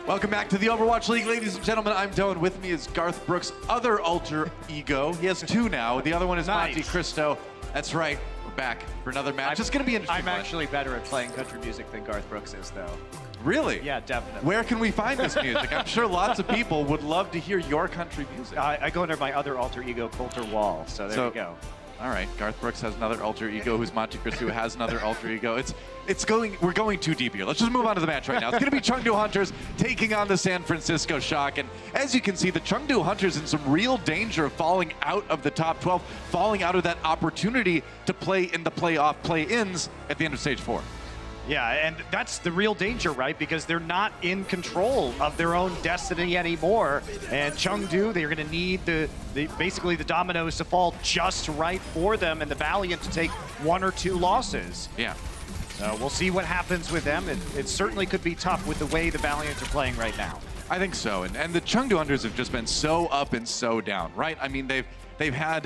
Welcome back to the Overwatch League, ladies and gentlemen. I'm Doan. With me is Garth Brooks' other alter ego. He has two now. The other one is Monte Cristo. That's right. We're back for another match. It's going to be interesting. I'm actually better at playing country music than Garth Brooks is, though. Really? Yeah, definitely. Where can we find this music? I'm sure lots of people would love to hear your country music. I go under my other alter ego, Coulter Wall. So there you go. All right, Garth Brooks has another alter ego, who's Monte Cristo, who has another alter ego. We're going too deep here. Let's just move on to the match right now. It's going to be Chengdu Hunters taking on the San Francisco Shock. And as you can see, the Chengdu Hunters in some real danger of falling out of the top 12, falling out of that opportunity to play in the playoff play-ins at the end of stage 4. Yeah, and that's the real danger, right? Because they're not in control of their own destiny anymore. And Chengdu, they're going to need basically the dominoes to fall just right for them and the Valiant to take 1 or 2 losses. Yeah. We'll see what happens with them. It certainly could be tough with the way the Valiant are playing right now. I think so. And the Chengdu Hunters have just been so up and so down, right? I mean, they've had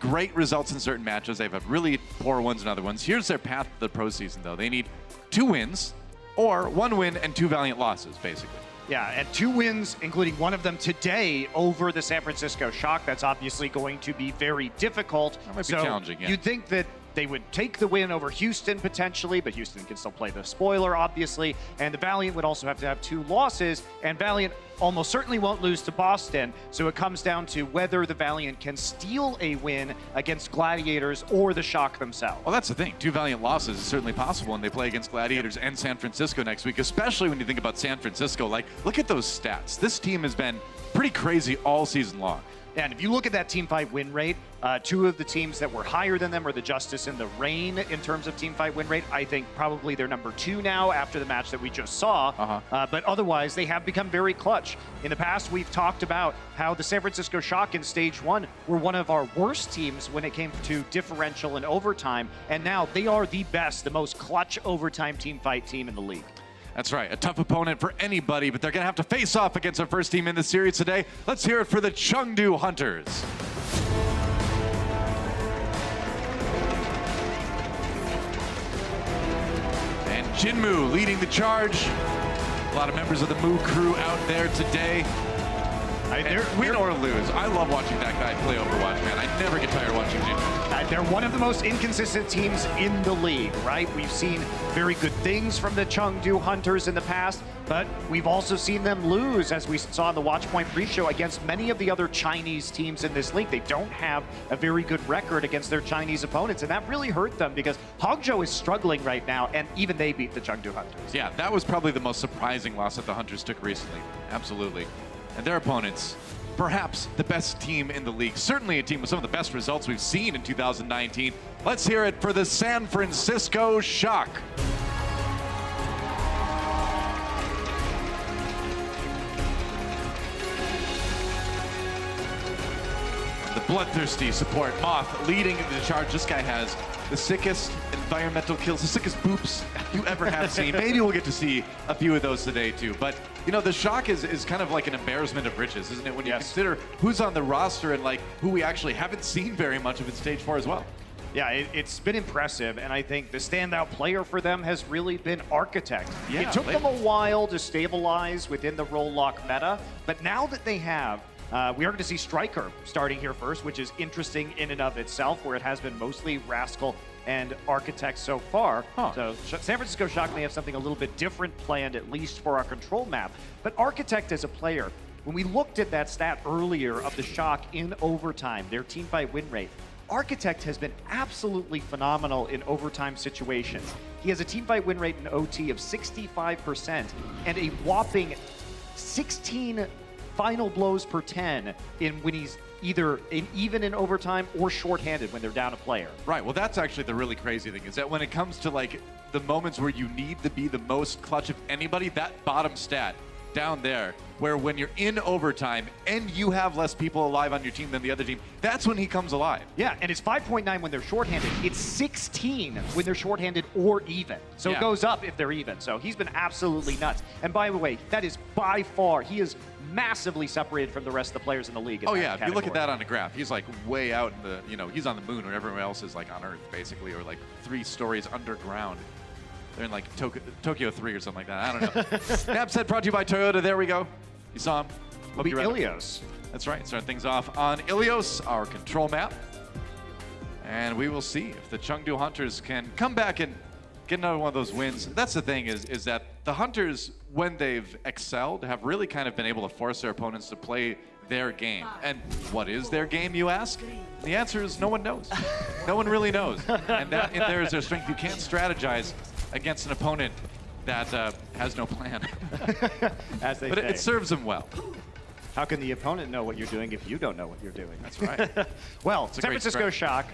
great results in certain matches. They've had really poor ones in other ones. Here's their path to the pro season, though. They need 2 wins or 1 win and 2 Valiant losses, basically. Yeah, and 2 wins, including one of them today over the San Francisco Shock. That's obviously going to be very difficult. That might be challenging, yeah. You'd think that they would take the win over Houston potentially, but Houston can still play the spoiler, obviously. And the Valiant would also have to have 2 losses, and Valiant almost certainly won't lose to Boston. So it comes down to whether the Valiant can steal a win against Gladiators or the Shock themselves. Well, that's the thing. 2 Valiant losses is certainly possible when they play against Gladiators and San Francisco next week, especially when you think about San Francisco. Like, look at those stats. This team has been pretty crazy all season long. And if you look at that team fight win rate, 2 of the teams that were higher than them are the Justice and the Reign in terms of team fight win rate. I think probably they're number 2 now after the match that we just saw. But otherwise, they have become very clutch. In the past, we've talked about how the San Francisco Shock in stage 1 were one of our worst teams when it came to differential and overtime. And now they are the best, the most clutch overtime team fight team in the league. That's right, a tough opponent for anybody, but they're going to have to face off against our first team in the series today. Let's hear it for the Chengdu Hunters. And Jinmu leading the charge. A lot of members of the Mu crew out there today. Win or lose, I love watching that guy play Overwatch, man. I never get tired watching Jinmu. They're one of the most inconsistent teams in the league, right? We've seen very good things from the Chengdu Hunters in the past, but we've also seen them lose, as we saw in the Watchpoint pre-show, against many of the other Chinese teams in this league. They don't have a very good record against their Chinese opponents, and that really hurt them because Hangzhou is struggling right now, and even they beat the Chengdu Hunters. Yeah, that was probably the most surprising loss that the Hunters took recently. Absolutely. And their opponents, perhaps the best team in the league. Certainly a team with some of the best results we've seen in 2019. Let's hear it for the San Francisco Shock. The bloodthirsty support, Moth leading the charge. This guy has the sickest environmental kills, the sickest boops you ever have seen. Maybe we'll get to see a few of those today too. But you know, the Shock is kind of like an embarrassment of riches, isn't it? When you consider who's on the roster and like who we actually haven't seen very much of in stage 4 as well. Yeah, it's been impressive, and I think the standout player for them has really been Architect. Yeah, it took them a while to stabilize within the role lock meta, but now that they have, we are going to see Striker starting here first, which is interesting in and of itself, where it has been mostly Rascal and Architect so far. So San Francisco Shock may have something a little bit different planned, at least for our control map. But Architect as a player, when we looked at that stat earlier of the Shock in overtime, their teamfight win rate, Architect has been absolutely phenomenal in overtime situations. He has a teamfight win rate in OT of 65% and a whopping 16 final blows per 10 when he's either even in overtime or shorthanded when they're down a player. Right, well that's actually the really crazy thing, is that when it comes to like the moments where you need to be the most clutch of anybody, that bottom stat down there, where when you're in overtime and you have less people alive on your team than the other team, that's when he comes alive. Yeah, and it's 5.9 when they're shorthanded. It's 16 when they're shorthanded or even. So it goes up if they're even. So he's been absolutely nuts. And by the way, that is by far, he is massively separated from the rest of the players in the league. Oh yeah, if you look at that on a graph, he's like way out in the, he's on the moon when everyone else is like on Earth basically, or like 3 stories underground. They're in like Tokyo 3 or something like that. I don't know. Nap set brought to you by Toyota. There we go. You saw him. Will be Ilios. That's right. Start things off on Ilios, our control map. And we will see if the Chengdu Hunters can come back and get another one of those wins. That's the thing is that the Hunters, when they've excelled, have really kind of been able to force their opponents to play their game. And what is their game, you ask? The answer is no one knows. No one really knows. And that in there is their strength. You can't strategize against an opponent that has no plan. As they but say. It serves them well. How can the opponent know what you're doing if you don't know what you're doing? That's right. Well, San Francisco Shock,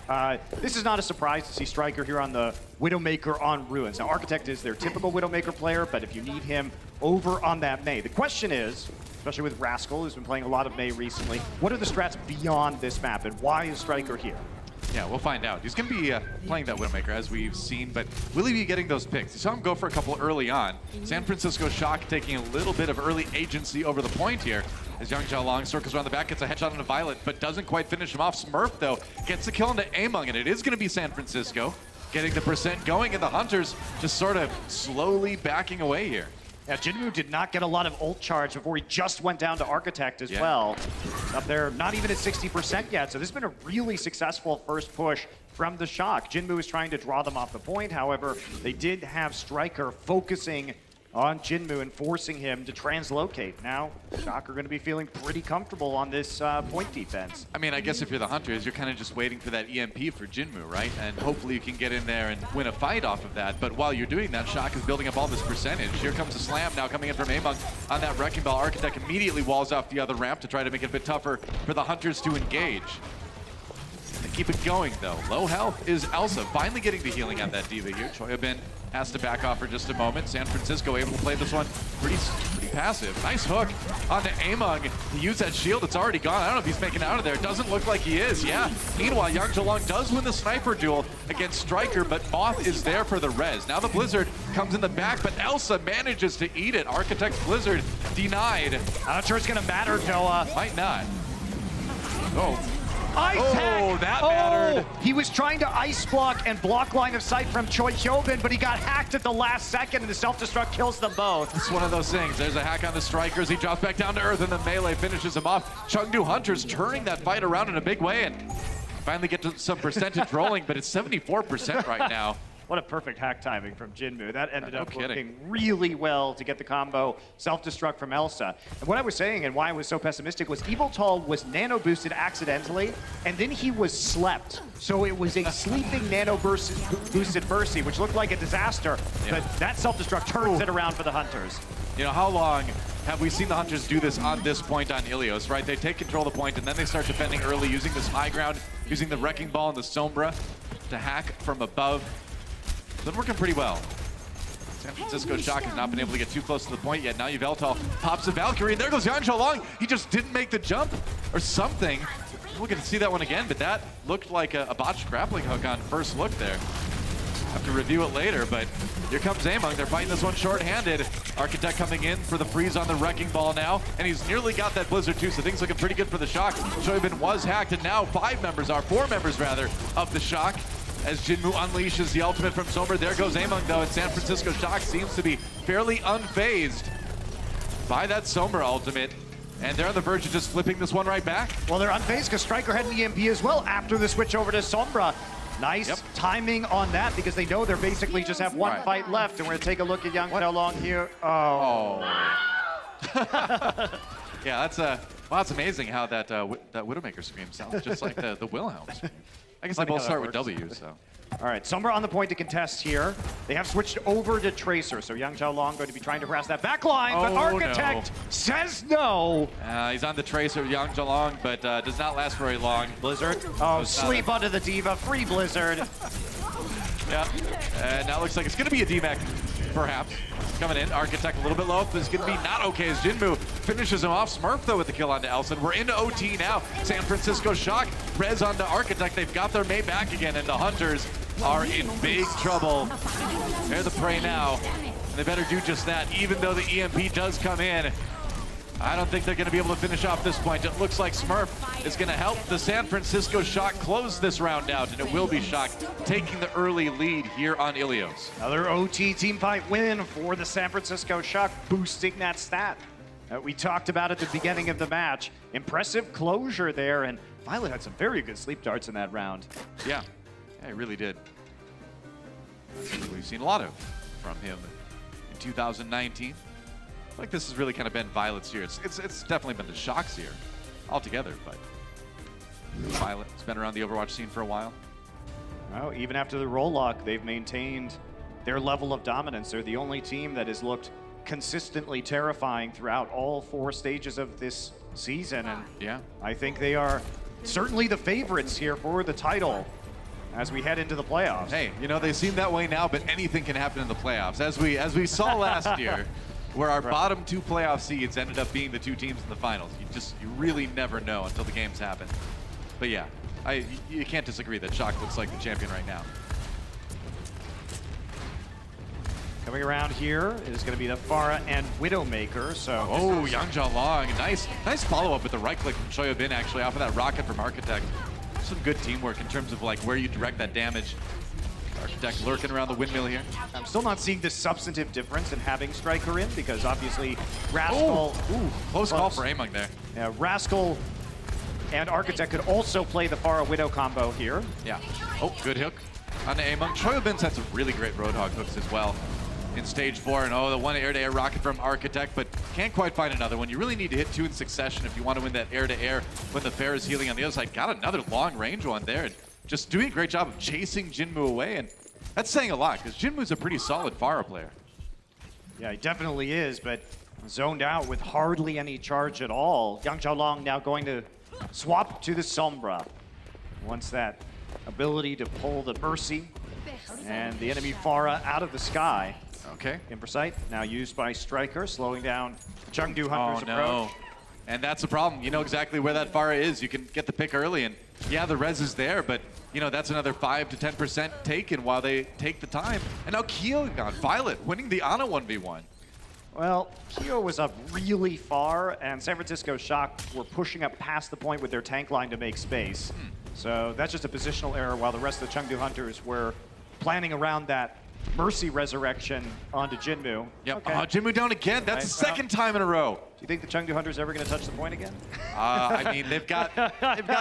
this is not a surprise to see Striker here on the Widowmaker on Ruins. Now, Architect is their typical Widowmaker player, but if you need him over on that Mei, the question is, especially with Rascal, who's been playing a lot of Mei recently, what are the strats beyond this map, and why is Striker here? Yeah, we'll find out. He's going to be playing that Widowmaker, as we've seen, but will he be getting those picks? You saw him go for a couple early on. San Francisco Shock taking a little bit of early agency over the point here, as Yang Xiaolong circles around the back, gets a headshot on a Violet, but doesn't quite finish him off. Smurf, though, gets the kill into Among, and it is going to be San Francisco getting the percent going, and the Hunters just sort of slowly backing away here. Yeah, Jinmu did not get a lot of ult charge before he just went down to Architect as well. Up there, not even at 60% yet, so this has been a really successful first push from the Shock. Jinmu is trying to draw them off the point, however, they did have Striker focusing on Jinmu and forcing him to translocate. Now, Shock are going to be feeling pretty comfortable on this point defense. I mean, I guess if you're the Hunters, you're kind of just waiting for that EMP for Jinmu, right? And hopefully you can get in there and win a fight off of that. But while you're doing that, Shock is building up all this percentage. Here comes a slam now coming in from Among on that Wrecking Ball. Architect immediately walls off the other ramp to try to make it a bit tougher for the Hunters to engage. They keep it going, though. Low health is Elsa, finally getting the healing on that Diva here. Choyabin has to back off for just a moment. San Francisco able to play this one pretty passive. Nice hook onto Among. He used that shield. It's already gone. I don't know if he's making it out of there. It doesn't look like he is. Yeah. Meanwhile, Yang Xiaolong does win the sniper duel against Striker, but Moth is there for the res. Now the Blizzard comes in the back, but Elsa manages to eat it. Architect's Blizzard denied. I'm not sure it's going to matter, Noah. Might not. Oh. That mattered. He was trying to ice block and block line of sight from Choi Hyobin, but he got hacked at the last second, and the self-destruct kills them both. It's one of those things. There's a hack on the Strikers. He drops back down to earth, and the melee finishes him off. Chengdu Hunters turning that fight around in a big way, and finally get to some percentage rolling, but it's 74% right now. What a perfect hack timing from Jinmu. That ended up kidding. working really well to get the combo self-destruct from Elsa. And what I was saying and why I was so pessimistic was Eviltall was nano-boosted accidentally, and then he was slept. So it was a sleeping nano-boosted Bercy, which looked like a disaster, but that self-destruct turns it around for the Hunters. You know, how long have we seen the Hunters do this on this point on Ilios, right? They take control of the point, and then they start defending early, using this high ground, using the Wrecking Ball and the Sombra to hack from above. Been working pretty well. San Francisco Shock has not been able to get too close to the point yet. Now Yveltal pops a Valkyrie, and there goes Yang Xiaolong. He just didn't make the jump or something. We'll get to see that one again, but that looked like a botched grappling hook on first look there. Have to review it later, but here comes Among. They're fighting this one short-handed. Architect coming in for the freeze on the Wrecking Ball now, and he's nearly got that Blizzard too, so things looking pretty good for the Shock. Choyabin was hacked, and now 4 members rather, of the Shock. As Jinmu unleashes the ultimate from Sombra. There goes Among, though, and San Francisco Shock seems to be fairly unfazed by that Sombra ultimate. And they're on the verge of just flipping this one right back. Well, they're unfazed because Striker had an EMP as well after the switch over to Sombra. Nice timing on that because they know they're basically just have one fight left. And we're going to take a look at Yang Xiaolong here. Yeah, that's amazing how that Widowmaker scream sounds just like the Wilhelm scream. I guess they both start with W, so. All right, Sombra on the point to contest here. They have switched over to Tracer, so Yang Xiaolong going to be trying to harass that back line, but Architect says no. He's on the Tracer, Yang Xiaolong, but does not last very long. Blizzard. Sleep onto the Diva, free Blizzard. Yeah, and now it looks like it's going to be a DMAC, perhaps. Coming in, Architect a little bit low, but it's going to be not okay as Jinmu finishes him off. Smurf, though, with the kill onto Elson. We're into OT now. San Francisco Shock, res onto Architect. They've got their Mei back again, and the Hunters are in big trouble. They're the prey now, and they better do just that, even though the EMP does come in. I don't think they're going to be able to finish off this point. It looks like Smurf is going to help the San Francisco Shock close this round out, and it will be Shock taking the early lead here on Ilios. Another OT teamfight win for the San Francisco Shock, boosting that stat that we talked about at the beginning of the match. Impressive closure there, and Violet had some very good sleep darts in that round. Yeah, he really did. We've seen a lot of from him in 2019. I think this has really kind of been Violet's year. It's definitely been the Shock's year altogether, but Violet's been around the Overwatch scene for a while. Well, even after the roll lock, they've maintained their level of dominance. They're the only team that has looked consistently terrifying throughout all 4 stages of this season, and yeah, I think they are certainly the favorites here for the title as we head into the playoffs. Hey, you know, they seem that way now, but anything can happen in the playoffs. As we saw last year, where our bottom 2 playoff seeds ended up being the 2 teams in the finals. You really never know until the games happen. But yeah, you can't disagree that Shock looks like the champion right now. Coming around here is going to be the Pharah and Widowmaker. So oh, Yang Long, nice follow-up with the right click from Choyobin actually off of that rocket from Architect. Some good teamwork in terms of like where you direct that damage. Architect lurking around the windmill here. I'm still not seeing the substantive difference in having Striker in, because obviously Rascal... Ooh, close call for Among there. Yeah, Rascal and Architect could also play the Pharah Widow combo here. Yeah. Oh, good hook on Among. Choyobin's had some really great Roadhog hooks as well in stage 4. And oh, the one air-to-air rocket from Architect, but can't quite find another one. You really need to hit 2 in succession if you want to win that air-to-air when the Fair is healing on the other side. Got another long range one there. And just doing a great job of chasing Jinmu away, and that's saying a lot, because Jinmu's a pretty solid Pharah player. Yeah, he definitely is, but zoned out with hardly any charge at all. Yang Xiaolong now going to swap to the Sombra. Wants that ability to pull the Mercy and the enemy Pharah out of the sky. Okay. Impersight now used by Striker, slowing down Chengdu Hunter's approach. And that's the problem. You know exactly where that Pharah is. You can get the pick early, and yeah, the res is there, but you know, that's another 5 to 10% taken while they take the time. And now Kyo on Violet winning the Ana 1v1. Well, Kyo was up really far, and San Francisco Shock were pushing up past the point with their tank line to make space. So that's just a positional error, while the rest of the Chengdu Hunters were planning around that Mercy resurrection onto Jinmu. Yep. Okay. Jinmu down again. That's the second time in a row. Do you think the Chengdu Hunters ever going to touch the point again? I mean, they've got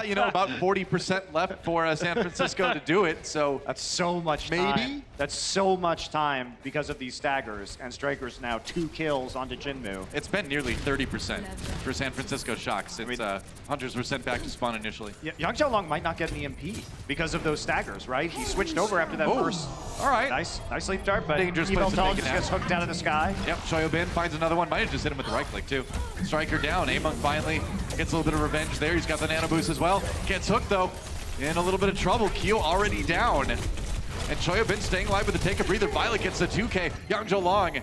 you know, about 40% left for San Francisco to do it. So that's so much time. Maybe. That's so much time because of these staggers, and Striker's now 2 kills onto Jinmu. It's been nearly 30% for San Francisco Shock since Hunters were sent back to spawn initially. Yeah, Yang Xiaolong might not get an EMP because of those staggers, right? He switched over after that first. All right. Nice sleep dart, but Dangerous place to take just it gets hooked out of the sky. Yep, Choyobin finds another one. Might have just hit him with the right click too. Striker down. Among finally gets a little bit of revenge there. He's got the nano boost as well. Gets hooked though. In a little bit of trouble. Kyo already down. And Choyobin staying alive with the take a breather. Violet gets the 2K. Yang Long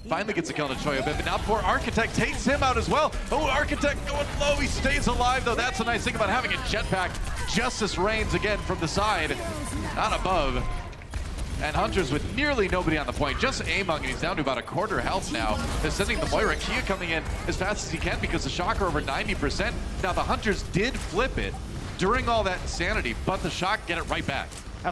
finally gets a kill to Choyobin, but now poor Architect takes him out as well. Oh, Architect going low. He stays alive though. That's the nice thing about having a jetpack. Justice reigns again from the side, not above. And Hunters with nearly nobody on the point. Just Among, and he's down to about a quarter health now. They're sending the Moira. Kia coming in as fast as he can because the Shock are over 90%. Now the Hunters did flip it during all that insanity, but the Shock get it right back.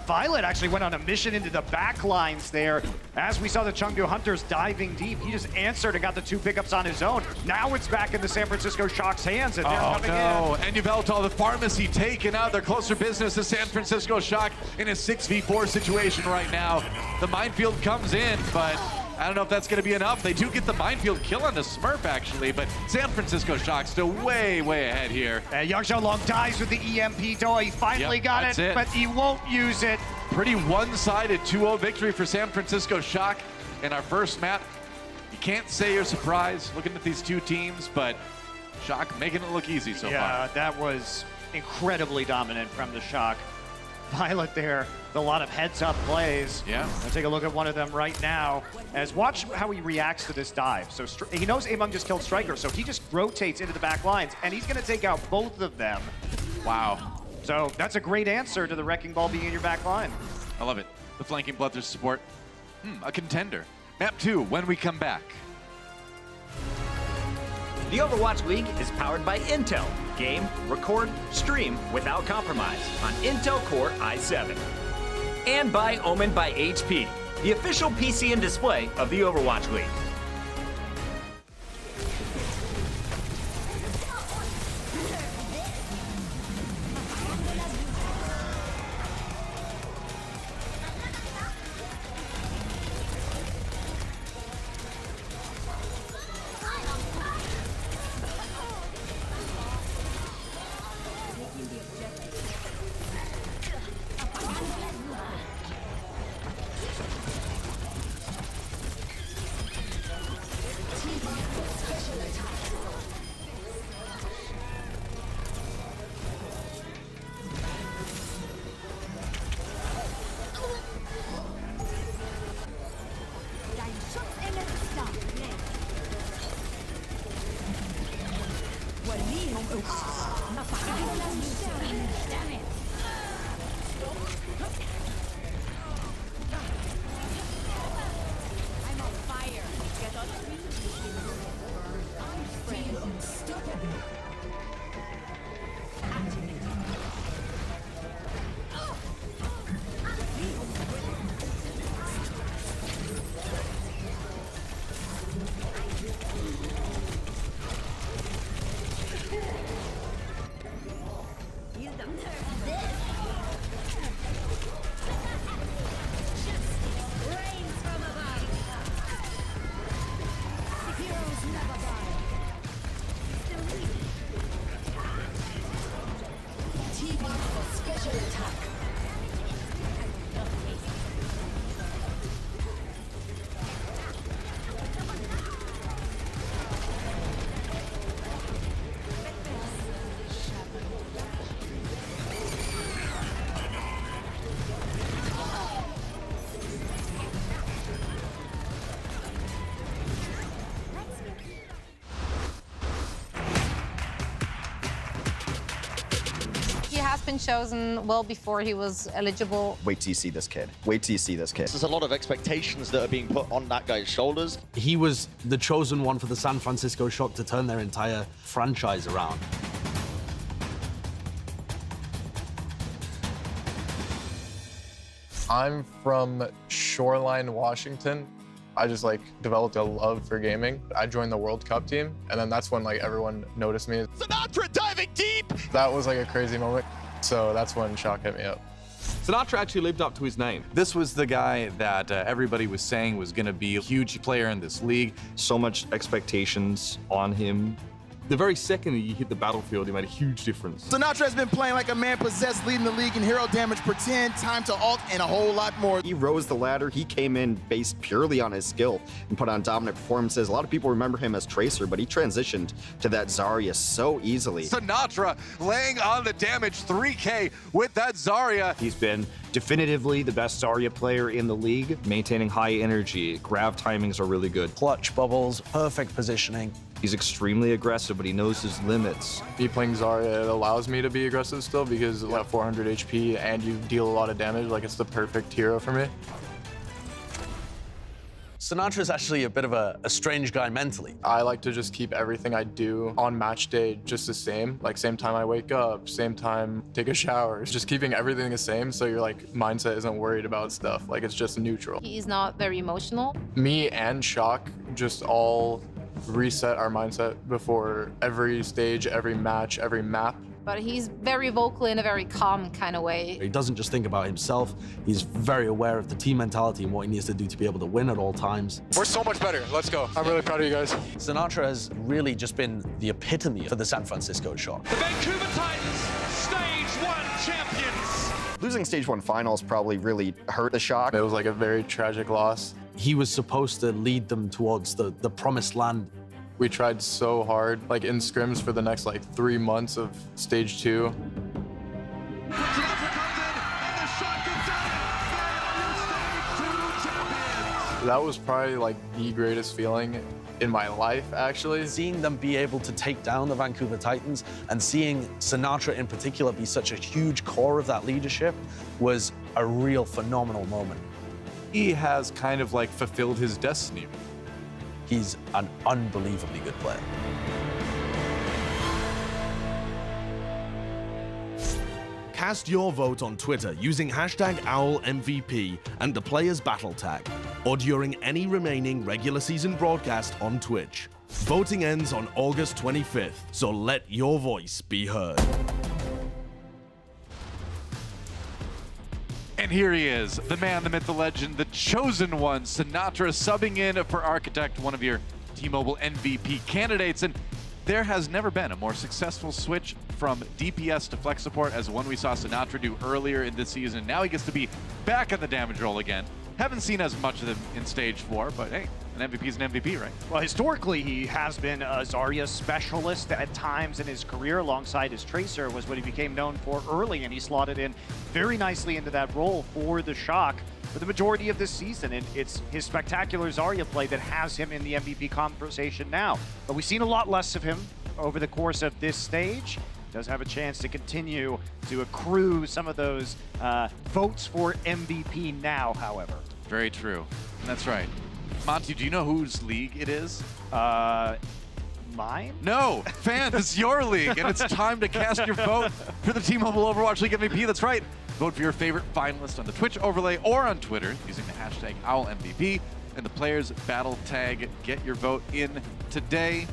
Violet actually went on a mission into the back lines there. As we saw the Chengdu Hunters diving deep, he just answered and got the 2 pickups on his own. Now it's back in the San Francisco Shock's hands, and they're coming in. And Yveltal, the pharmacy taken out. Their closer business, the San Francisco Shock in a 6v4 situation right now. The minefield comes in, but I don't know if that's going to be enough. They do get the minefield kill on the Smurf, actually, but San Francisco Shock still way, way ahead here. And Yang Xiaolong dies with the EMP, though. He finally got it, but he won't use it. Pretty one-sided 2-0 victory for San Francisco Shock in our first map. You can't say you're surprised looking at these 2 teams, but Shock making it look easy so far. Yeah, that was incredibly dominant from the Shock. Violet there, with a lot of heads-up plays. Yeah. Let's take a look at one of them right now. As watch how he reacts to this dive. So he knows Among just killed Striker, so he just rotates into the back lines, and he's going to take out both of them. Wow. So that's a great answer to the Wrecking Ball being in your back line. I love it. The flanking Bloodthirst support. A contender. Map 2, when we come back. The Overwatch League is powered by Intel. Game, record, stream without compromise on Intel Core i7. And by Omen by HP, the official PC and display of the Overwatch League. Has been chosen well before he was eligible. Wait till you see this kid. Wait till you see this kid. There's a lot of expectations that are being put on that guy's shoulders. He was the chosen one for the San Francisco Shock to turn their entire franchise around. I'm from Shoreline, Washington. I just developed a love for gaming. I joined the World Cup team, and then that's when everyone noticed me. Sinatraa diving deep! That was a crazy moment. So that's when Shock hit me up. Sinatraa actually lived up to his name. This was the guy that everybody was saying was going to be a huge player in this league. So much expectations on him. The very second that you hit the battlefield, he made a huge difference. Sinatraa has been playing like a man possessed, leading the league in hero damage per 10, time to ult, and a whole lot more. He rose the ladder. He came in based purely on his skill and put on dominant performances. A lot of people remember him as Tracer, but he transitioned to that Zarya so easily. Sinatraa laying on the damage, 3K with that Zarya. He's been definitively the best Zarya player in the league, maintaining high energy. Grav timings are really good. Clutch bubbles, perfect positioning. He's extremely aggressive, but he knows his limits. Me playing Zarya, it allows me to be aggressive still because you have 400 HP and you deal a lot of damage. It's the perfect hero for me. Sinatraa is actually a bit of a strange guy mentally. I like to just keep everything I do on match day just the same. Same time I wake up, same time take a shower. Just keeping everything the same so your mindset isn't worried about stuff. It's just neutral. He's not very emotional. Me and Shock just all reset our mindset before every stage, every match, every map. But he's very vocal in a very calm kind of way. He doesn't just think about himself. He's very aware of the team mentality and what he needs to do to be able to win at all times. We're so much better. Let's go. I'm really proud of you guys. Sinatraa has really just been the epitome for the San Francisco Shock. The Vancouver Titans, Stage 1 champions. Losing Stage 1 finals probably really hurt the Shock. It was a very tragic loss. He was supposed to lead them towards the promised land. We tried so hard, in scrims for the next 3 months of Stage 2. That was probably the greatest feeling in my life, actually. Seeing them be able to take down the Vancouver Titans and seeing Sinatraa in particular be such a huge core of that leadership was a real phenomenal moment. He has kind of fulfilled his destiny. He's an unbelievably good player. Cast your vote on Twitter using #OwlMVP and the player's battle tag, or during any remaining regular season broadcast on Twitch. Voting ends on August 25th, so let your voice be heard. And here he is, the man, the myth, the legend, the chosen one, Sinatraa, subbing in for Architect, one of your T-Mobile MVP candidates. And there has never been a more successful switch from DPS to flex support as one we saw Sinatraa do earlier in this season. Now he gets to be back in the damage role again. Haven't seen as much of them in Stage 4, but hey, an MVP is an MVP, right? Well, historically, he has been a Zarya specialist at times in his career alongside his Tracer was what he became known for early, and he slotted in very nicely into that role for the Shock for the majority of this season, and it's his spectacular Zarya play that has him in the MVP conversation now. But we've seen a lot less of him over the course of this stage. Does have a chance to continue to accrue some of those votes for MVP now, however. Very true. That's right. Monty, do you know whose league it is? Mine? No, fans, it's your league, and it's time to cast your vote for the T-Mobile Overwatch League MVP. That's right. Vote for your favorite finalist on the Twitch overlay or on Twitter using the #OwlMVP and the player's battle tag. Get your vote in today,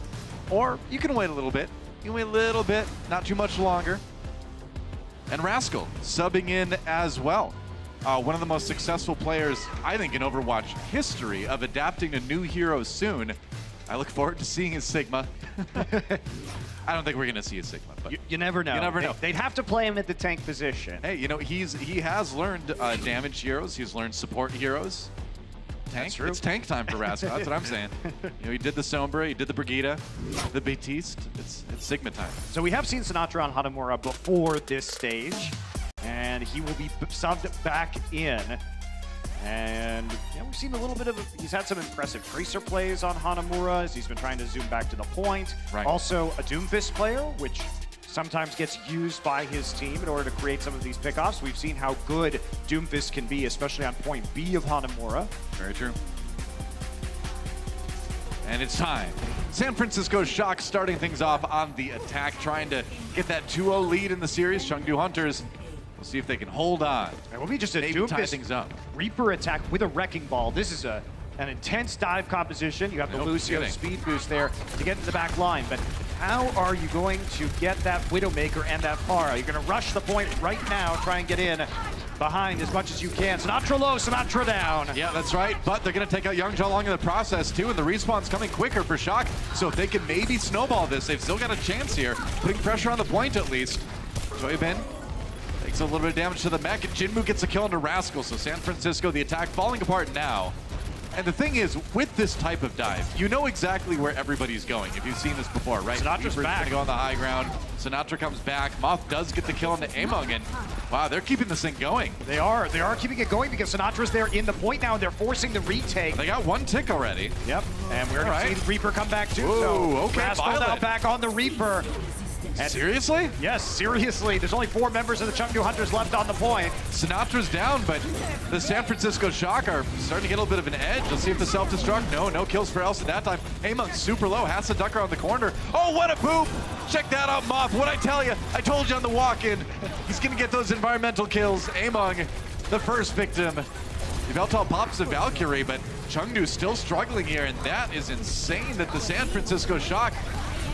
or you can wait a little bit. You can wait a little bit, not too much longer. And Rascal subbing in as well. One of the most successful players, I think, in Overwatch history of adapting to new heroes soon. I look forward to seeing his Sigma. I don't think we're going to see his Sigma. But you never know. You never know. They'd have to play him at the tank position. Hey, you know, he has learned damage heroes. He's learned support heroes. Tank. It's tank time for Rascal. That's what I'm saying. You know, he did the Sombra, he did the Brigida, the Batiste. It's Sigma time. So we have seen Sinatraa on Hanamura before this stage, and he will be subbed back in. And yeah, we've seen a little bit of, he's had some impressive Tracer plays on Hanamura as he's been trying to zoom back to the point. Right. Also a Doomfist player, which sometimes gets used by his team in order to create some of these pickoffs. We've seen how good Doomfist can be, especially on point B of Hanamura. Very true. And it's time. San Francisco Shock starting things off on the attack, trying to get that 2-0 lead in the series. Chengdu Hunters, we'll see if they can hold on. It will be just a Maybe tie Doomfist things up. Reaper attack with a Wrecking Ball. This is an intense dive composition. You have the Lucio speed boost there to get into the back line, but how are you going to get that Widowmaker and that Pharah? You're going to rush the point right now, try and get in behind as much as you can. Sinatraa low, Sinatraa down. Yeah, that's right, but they're going to take out Young Jolong in the process too, and the respawn's coming quicker for Shock, so if they can maybe snowball this, they've still got a chance here, putting pressure on the point at least. Joybin takes a little bit of damage to the mech, and Jinmu gets a kill into Rascal, so San Francisco, the attack falling apart now. And the thing is, with this type of dive, you know exactly where everybody's going, if you've seen this before, right? Sinatra's back. Gonna go on the high ground. Sinatraa comes back. Moth does get the kill into Among, and wow, they're keeping this thing going. They are keeping it going because Sinatra's there in the point now, and they're forcing the retake. They got one tick already. Yep, and we're going to see Reaper come back too. Whoa, so okay, Rascal now back on the Reaper. And seriously? Yes, seriously. There's only 4 members of the Chengdu Hunters left on the point. Sinatra's down, but the San Francisco Shock are starting to get a little bit of an edge. Let's see if the self-destruct. No kills for Elsa that time. Among's super low, has to duck around the corner. Oh, what a poop! Check that out, Moth. What'd I tell you? I told you on the walk-in. He's gonna get those environmental kills. Among, the first victim. Veltal pops the Valkyrie, but Chengdu's still struggling here, and that is insane that the San Francisco Shock,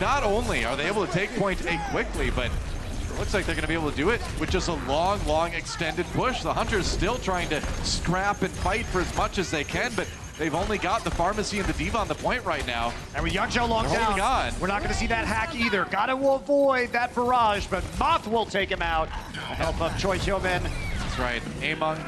not only are they able to take point A quickly, but it looks like they're going to be able to do it with just a long extended push. The Hunters still trying to scrap and fight for as much as they can, but they've only got the Pharmacy and the Diva on the point right now. And with Young Jolong down, we're not going to see that hack either. Got to avoid that barrage, but Moth will take him out. The help of Choi Hyo-min. That's right. Among,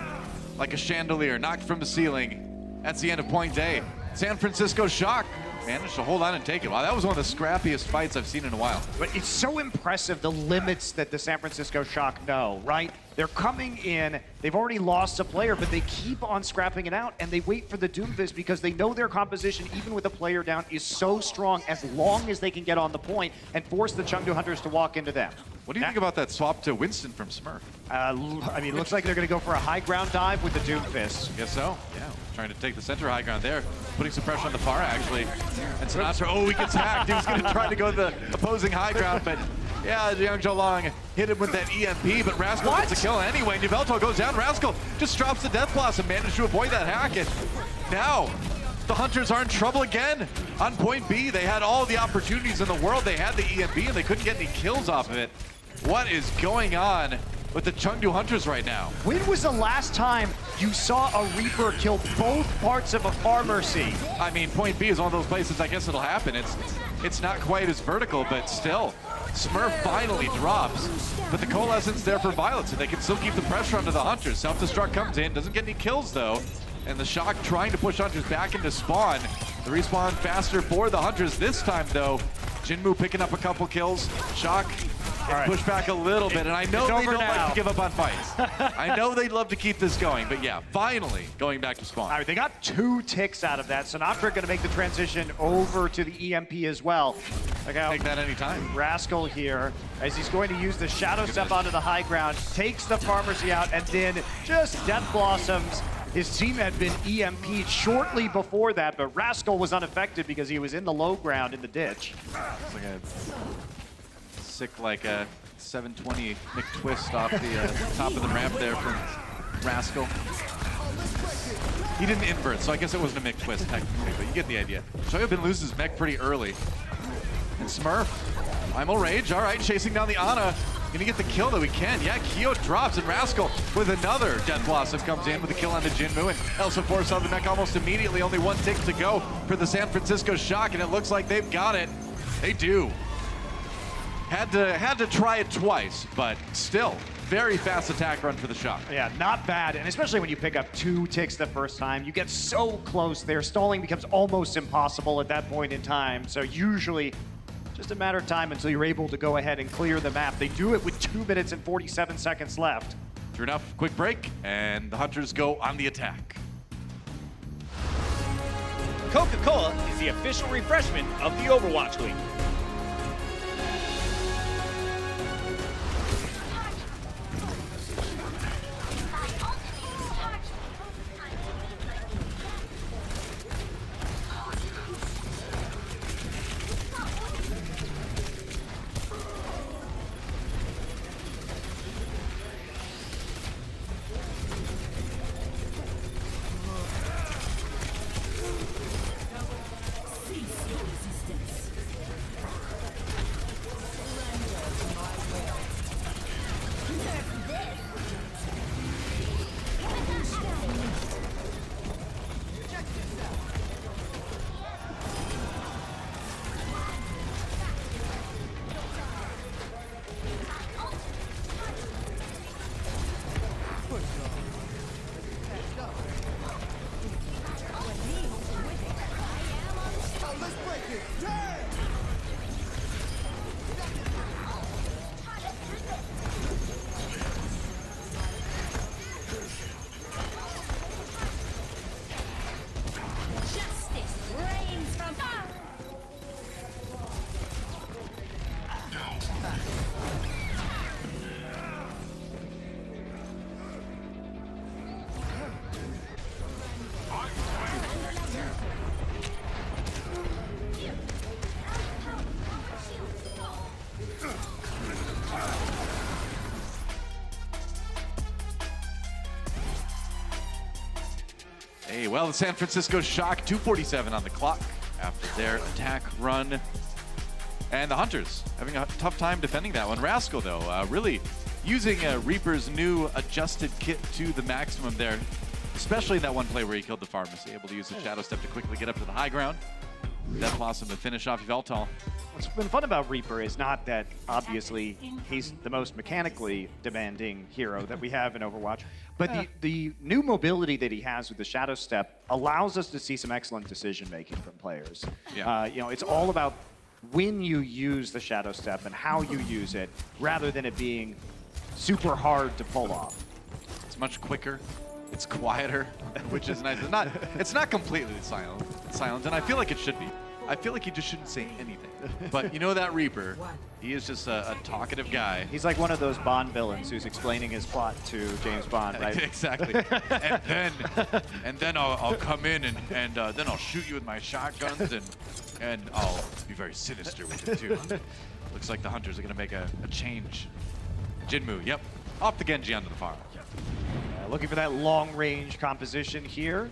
like a chandelier, knocked from the ceiling. That's the end of point A. San Francisco Shock managed to hold on and take it. Wow, that was one of the scrappiest fights I've seen in a while. But it's so impressive, the limits that the San Francisco Shock know, right? They're coming in, they've already lost a player, but they keep on scrapping it out, and they wait for the Doomfist because they know their composition, even with a player down, is so strong as long as they can get on the point and force the Chengdu Hunters to walk into them. What do you think about that swap to Winston from Smurf? I mean, it looks like they're going to go for a high ground dive with the Doomfist. Guess so, yeah. Trying to take the center high ground there, putting some pressure on the Pharah, actually. And Sinatraa, he gets hacked. He was going to try to go the opposing high ground, but Yeah, Yang Zhaolong hit him with that EMP, but Rascal gets a kill anyway. Nivelto goes down. Rascal just drops the Death Blossom, managed to avoid that hack. And now, the Hunters are in trouble again. On point B, they had all the opportunities in the world. They had the EMP, and they couldn't get any kills off of it. What is going on with the Chengdu Hunters right now? When was the last time you saw a Reaper kill both parts of a Pharmacy? I mean, point B is one of those places I guess it'll happen. It's not quite as vertical, but still. Smurf finally drops, but the Coalescence there for Violet, so they can still keep the pressure onto the Hunters. Self-destruct comes in, doesn't get any kills though, and the Shock trying to push Hunters back into spawn. The respawn faster for the Hunters this time though. Jinmu picking up a couple kills. Shock push back a little bit, and I know they don't like to give up on fights. I know they'd love to keep this going, but yeah, finally going back to spawn. All right, they got 2 ticks out of that. Sinatraa going to make the transition over to the EMP as well. Take that anytime. Rascal here, as he's going to use the Shadow Step onto the high ground, takes the Pharmacy out, and then just Death Blossoms. His team had been EMP'd shortly before that, but Rascal was unaffected because he was in the low ground in the ditch. It's like a sick, like a 720 McTwist off the top of the ramp there from Rascal. He didn't invert, so I guess it wasn't a McTwist technically, but you get the idea. Shoyobin loses mech pretty early. And Smurf, Primal Rage, all right, chasing down the Ana. Gonna get the kill that we can. Yeah, Kyo drops, and Rascal with another Death Blossom comes in with a kill onto Jinmu, and Elsa forced on the mech almost immediately. Only 1 tick to go for the San Francisco Shock, and it looks like they've got it. They do. Had to try it twice, but still, very fast attack run for the Shock. Yeah, not bad, and especially when you pick up 2 ticks the first time, you get so close there. Stalling becomes almost impossible at that point in time, so usually just a matter of time until you're able to go ahead and clear the map. They do it with 2 minutes and 47 seconds left. True enough, quick break, and the Hunters go on the attack. Coca-Cola is the official refreshment of the Overwatch League. Hey, well, the San Francisco Shock, 2:47 on the clock after their attack run. And the Hunters having a tough time defending that one. Rascal, though, really using Reaper's new adjusted kit to the maximum there, especially in that one play where he killed the Pharmacy, able to use the Shadow Step to quickly get up to the high ground. Death Blossom to finish off Yveltal. What's been fun about Reaper is not that, obviously, he's the most mechanically demanding hero that we have in Overwatch, but the new mobility that he has with the Shadow Step allows us to see some excellent decision-making from players. Yeah. You know, it's all about when you use the Shadow Step and how you use it, rather than it being super hard to pull off. It's much quicker. It's quieter, which is nice. It's not completely silent, and I feel like it should be. I feel like he just shouldn't say anything. But you know that Reaper, he is just a talkative guy. He's like one of those Bond villains who's explaining his plot to James Bond, right? Exactly. and then I'll come in and then I'll shoot you with my shotguns and I'll be very sinister with it too. Looks like the Hunters are gonna make a change. Jinmu, yep, off the Genji onto the farm. Looking for that long-range composition here.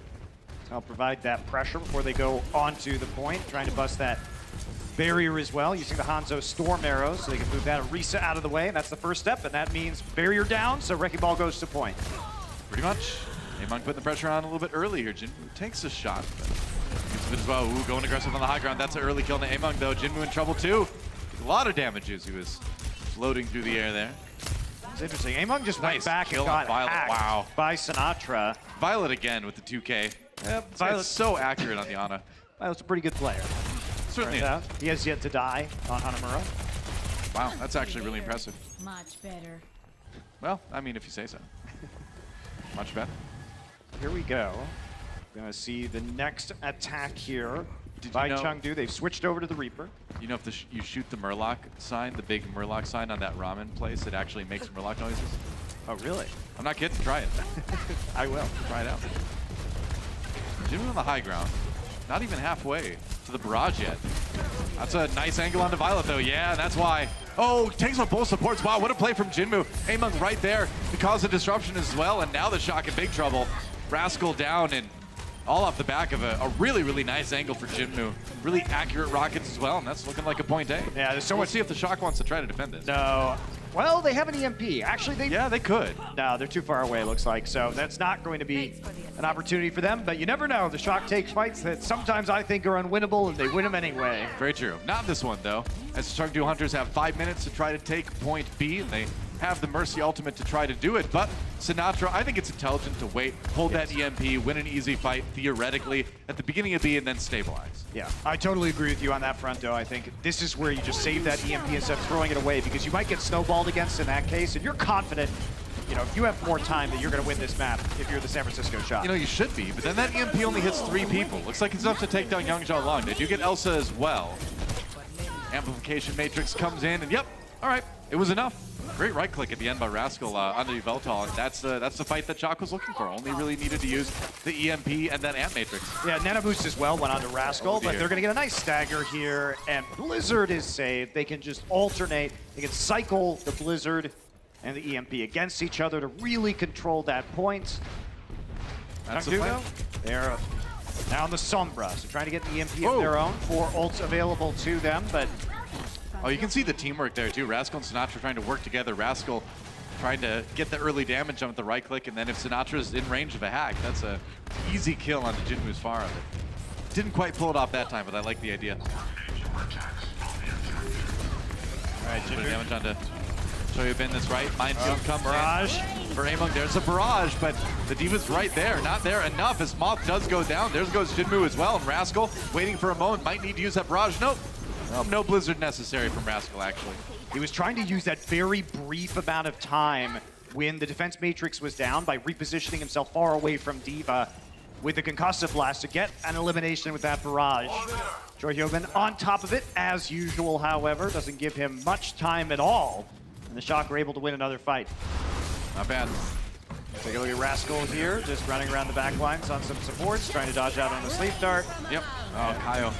I'll provide that pressure before they go onto the point, trying to bust that barrier as well, using the Hanzo Storm Arrows so they can move that Orisa out of the way, and that's the first step, and that means barrier down, so Wrecking Ball goes to point. Pretty much. Among putting the pressure on a little bit early here. Jinmu takes a shot, but gets a bit as well. Ooh, going aggressive on the high ground. That's an early kill to Among though. Jinmu in trouble too. A lot of damages. He was floating through the air there. It's interesting. Among just went Nice back and kill got on Violet. hacked Wow. by Sinatraa. Violet again with the 2K. Yep, Violet's so accurate on the Ana. Violet's a pretty good player. Certainly. He has yet to die on Hanamura. Wow, that's actually really impressive. Much better. Well, I mean, if you say so. Much better. Here we go. Gonna see the next attack here by Chengdu. They've switched over to the Reaper. You know, if you shoot the Murloc sign, the big Murloc sign on that ramen place, it actually makes Murloc noises. Oh, really? I'm not kidding. Try it. I will. Try it out. Jinmu on the high ground. Not even halfway to the barrage yet. That's a nice angle onto Violet, though. Yeah, that's why. Oh, takes on both supports. Wow, what a play from Jinmu. Among right there to cause a disruption as well, and now the Shock in big trouble. Rascal down, and all off the back of a really, really nice angle for Jinmu. Really accurate rockets as well, and that's looking like a point A. Yeah, there's so much. Let's see if the Shock wants to try to defend this. No. Well, they have an EMP. Actually, Yeah, they could. No, they're too far away, it looks like. So that's not going to be an opportunity for them. But you never know. The Shock take fights that sometimes I think are unwinnable, and they win them anyway. Very true. Not this one, though. As the Chengdu Hunters have 5 minutes to try to take point B, and they have the Mercy ultimate to try to do it. But Sinatraa, I think it's intelligent to wait, hold that EMP, win an easy fight, theoretically, at the beginning of B, and then stabilize. Yeah, I totally agree with you on that front, though. I think this is where you just save that EMP instead of throwing it away, because you might get snowballed against in that case, and you're confident, you know, if you have more time, that you're going to win this map if you're the San Francisco Shock. You know, you should be, but then that EMP only hits 3 people. Looks like it's enough to take down Young Long. They do get Elsa as well. Amplification Matrix comes in, and yep, all right, it was enough. Great right click at the end by Rascal onto Veltal, and that's the fight that Shock was looking for. Only really needed to use the EMP and that Amp Matrix. Yeah, Nano Boost as well went on to Rascal, but they're going to get a nice stagger here, and Blizzard is saved. They can just alternate. They can cycle the Blizzard and the EMP against each other to really control that point. That's the plan. They're now on the Sombra, so trying to get the EMP of their own. 4 ults available to them, but... Oh, you can see the teamwork there, too. Rascal and Sinatraa trying to work together. Rascal trying to get the early damage on with the right click, and then if Sinatra's in range of a hack, that's a easy kill onto Jinmu's Pharah. Didn't quite pull it off that time, but I like the idea. All right, Jinmu damage onto Choyobin that's right. Minefield comes barrage in for Among. There's a barrage, but the D.Va's right there. Not there enough as Moth does go down. There goes Jinmu as well, and Rascal waiting for a moment. Might need to use that barrage. Nope. No Blizzard necessary from Rascal, actually. He was trying to use that very brief amount of time when the defense matrix was down by repositioning himself far away from D.Va with the concussive blast to get an elimination with that barrage. Choyobin on top of it, as usual, however, doesn't give him much time at all. And the Shock are able to win another fight. Not bad. Take a look at Rascal here, just running around the back lines on some supports, trying to dodge out on the sleep dart. Yep. Oh,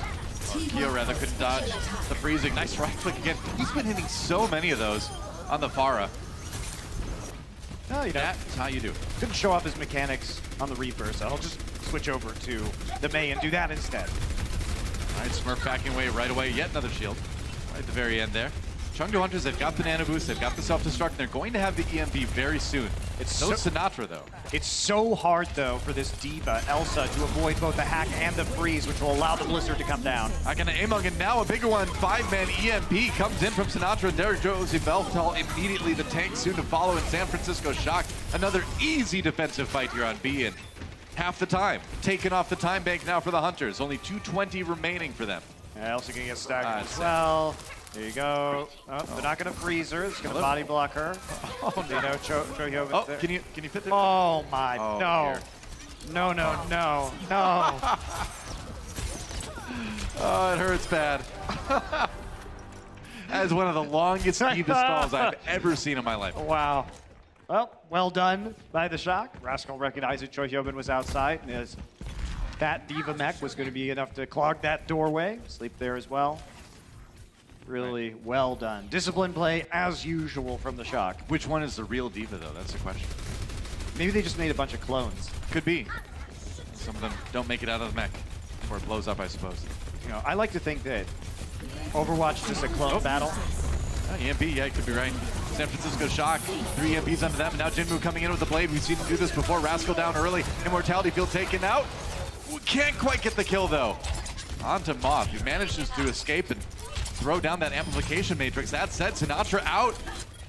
Kyo rather couldn't dodge the freezing. Nice right click again. He's been hitting so many of those on the Pharah. Oh, you know, that's how you do it. Couldn't show off his mechanics on the Reaper, so I'll just switch over to the Mei and do that instead. All right, Smurf backing away right away. Yet another shield right at the very end there. Chengdu Hunters, they've got the Nano Boost, they've got the Self-Destruct, they're going to have the EMP very soon. It's no Sinatraa, though. It's so hard, though, for this D.Va, Elsa, to avoid both the hack and the freeze, which will allow the Blizzard to come down. Hack into Among, and now a bigger one. 5-man EMP comes in from Sinatraa, and there goes Veltal immediately. The tank soon to follow, and San Francisco Shock. Another easy defensive fight here on B, and half the time. Taken off the time bank now for the Hunters. Only 2:20 remaining for them. Yeah, Elsa gonna get staggered as well. There you go. Oh, they're not going to freeze her. It's going to body block her. Oh, no. You know, Choyobin. Oh, can you fit there? Oh, my. Oh, no. Dear. No. Oh, it hurts bad. That is one of the longest, deepest stalls I've ever seen in my life. Wow. Well done by the Shock. Rascal recognized that Choi Hyobin was outside, and his fat diva mech was going to be enough to clog that doorway. Sleep there as well. Really well done. Disciplined play as usual from the Shock. Which one is the real diva, though? That's the question. Maybe they just made a bunch of clones. Could be. Some of them don't make it out of the mech before it blows up, I suppose. You know, I like to think that Overwatch is a clone battle. EMP, yeah, you could be right. San Francisco Shock, 3 EMPs onto them. Now Jinmu coming in with the blade. We've seen him do this before. Rascal down early. Immortality Field taken out. We can't quite get the kill, though. Onto Moth, who manages to escape and throw down that amplification matrix. That said, Sinatraa out.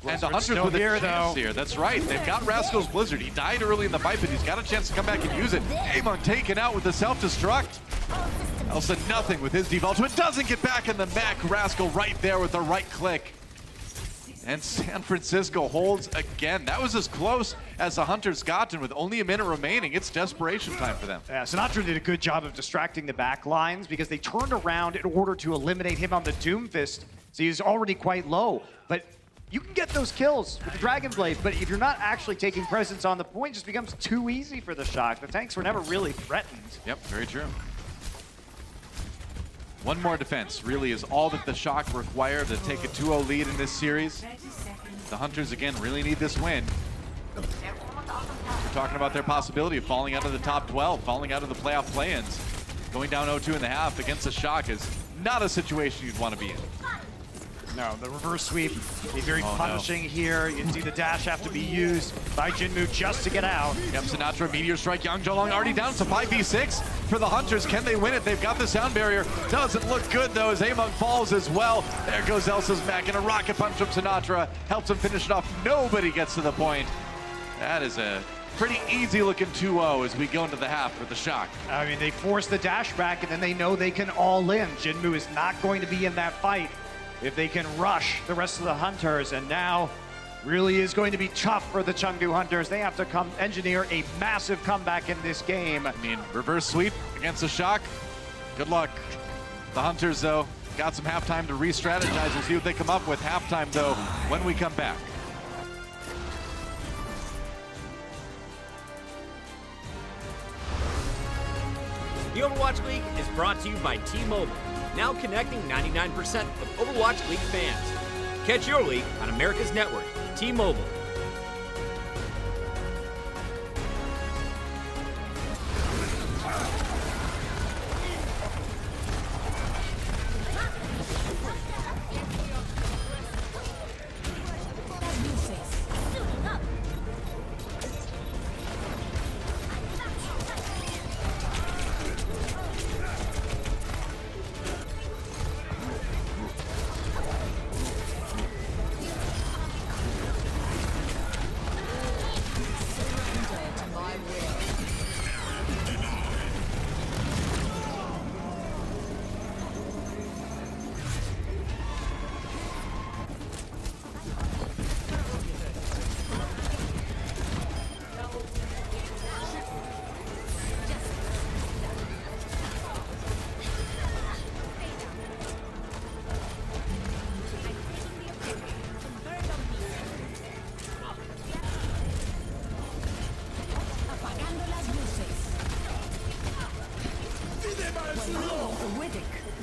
And the Hunters with a chance here. That's right. They've got Rascal's Blizzard. He died early in the fight, but he's got a chance to come back and use it. Amon taken out with the self-destruct. Elsa nothing with his default. It doesn't get back in the mech. Rascal right there with the right click. And San Francisco holds again. That was as close as the Hunters got, and with only a minute remaining, it's desperation time for them. Yeah, Sinatraa did a good job of distracting the back lines because they turned around in order to eliminate him on the Doomfist. So he's already quite low. But you can get those kills with the Dragon Blade, but if you're not actually taking presence on the point, it just becomes too easy for the Shock. The tanks were never really threatened. Yep, very true. One more defense really is all that the Shock require to take a 2-0 lead in this series. The Hunters, again, really need this win. We're talking about their possibility of falling out of the top 12, falling out of the playoff play-ins. Going down 0-2 in the half against the Shock is not a situation you'd want to be in. No, the reverse sweep is very punishing here. You can see the dash have to be used by Jinmu just to get out. Yep, Sinatraa, Meteor Strike, Yang Zholong already down to 5v6 for the Hunters. Can they win it? They've got the sound barrier. Doesn't look good, though, as Amon falls as well. There goes Elsa's back, and a rocket punch from Sinatraa helps him finish it off. Nobody gets to the point. That is a pretty easy-looking 2-0 as we go into the half for the Shock. I mean, they force the dash back, and then they know they can all in. Jinmu is not going to be in that fight if they can rush the rest of the Hunters, and now really is going to be tough for the Chengdu Hunters. They have to come engineer a massive comeback in this game. I mean, reverse sweep against the Shock. Good luck. The Hunters, though, got some halftime to re-strategize. We'll see what they come up with halftime, though, when we come back. The Overwatch League is brought to you by T-Mobile, now connecting 99% of Overwatch League fans. Catch your league on America's network, T-Mobile.